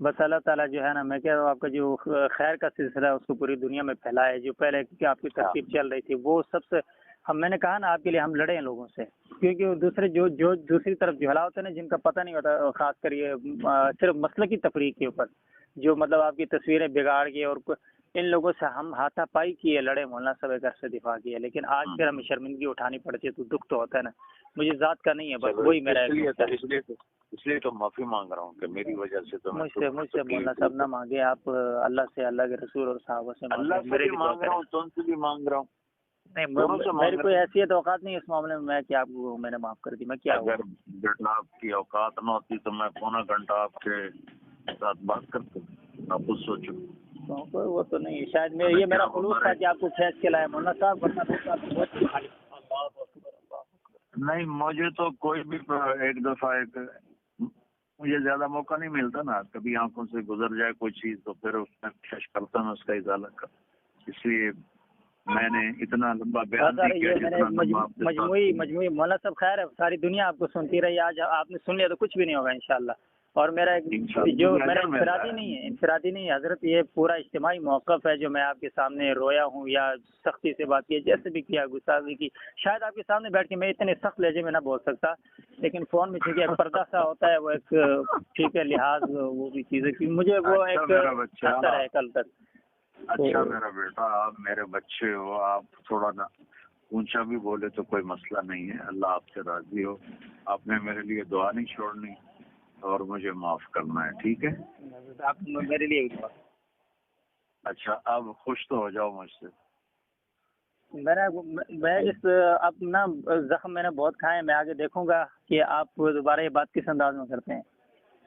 بس اللہ تعالیٰ جو ہے نا، میں کہہ رہا ہوں آپ کا جو خیر کا سلسلہ ہے اس کو پوری دنیا میں پھیلائے. جو پہلے آپ کی ترتیب چل رہی تھی وہ سب سے میں نے کہا نا آپ کے لیے ہم لڑے ہیں لوگوں سے، کیونکہ دوسرے جو دوسری طرف جھلا ہوتے ہیں نا، جن کا پتہ نہیں ہوتا، خاص کر یہ صرف مسلکی تفریق کے اوپر جو مطلب آپ کی تصویریں بگاڑ کے، اور ان لوگوں سے ہم ہاتھا پائی کیے، لڑے، مولانا صاحب گھر سے دفاع کیا. لیکن آج پھر ہمیں شرمندگی اٹھانی پڑتی ہے تو دکھ تو ہوتا ہے نا. مجھے ذات کا نہیں ہے، بس وہی میرا اس لیے تو معافی مانگ رہا ہوں کہ میری وجہ سے تو مجھ سے مولانا صاحب نہ مانگے آپ. اللہ سے، اللہ کے رسول اور صحابہ سے اللہ سے بھی مانگ رہا ہوں، تم سے بھی مانگ رہا ہوں. نہیں میری کوئی حیثیت اوقات نہیں اس معاملے میں کہ آپ کو میں نے معاف کر دی. میں کیا اگر بیٹا آپ کی اوقات نہ ہوتی تو میں پونا گھنٹہ آپ کے ساتھ بات کرتا. آپ خود سوچو. وہ تو نہیں، شاید یہ میرا خلوص تھا کہ آپ کو کھینچ کے لائے مولانا صاحب. نہیں مجھے تو کوئی بھی ایک دفعہ مجھے زیادہ موقع نہیں ملتا نا، کبھی آنکھوں سے گزر جائے کوئی چیز تو پھر اس میں کوشش کرتا ہوں اس کا ازالہ کر. اس لیے میں نے اتنا لمبا بیان نہیں کیا. مجموعی مولانا صاحب خیر ہے، ساری دنیا آپ کو سنتی رہی. آج آپ نے سن لیا تو کچھ بھی نہیں ہوگا انشاءاللہ. اور میرا جو میرا انفرادی نہیں ہے حضرت، یہ پورا اجتماعی موقف ہے جو میں آپ کے سامنے رویا ہوں یا سختی سے بات کی، جیسے بھی کیا، گستاخی کی. شاید آپ کے سامنے بیٹھ کے میں اتنے سخت لہجے میں نہ بول سکتا، لیکن فون میں چونکہ ایک پردہ سا ہوتا ہے، وہ ایک ٹھیک ہے لحاظ وہ بھی چیزیں کی مجھے وہ ایک اثر ہے کل تک. اچھا میرا بیٹا، آپ میرے بچے ہو، آپ تھوڑا نا اونچا بھی بولے تو کوئی مسئلہ نہیں ہے. اللہ آپ سے راضی ہو. آپ نے میرے لیے دعا نہیں چھوڑنی اور مجھے معاف کرنا ہے، ٹھیک ہے؟ آپ میرے لیے دعا. اچھا اب خوش تو ہو جاؤ مجھ سے. میں اس اپنا زخم میں نے بہت کھائے ہیں. میں آگے دیکھوں گا کہ آپ دوبارہ یہ بات کس انداز میں کرتے ہیں.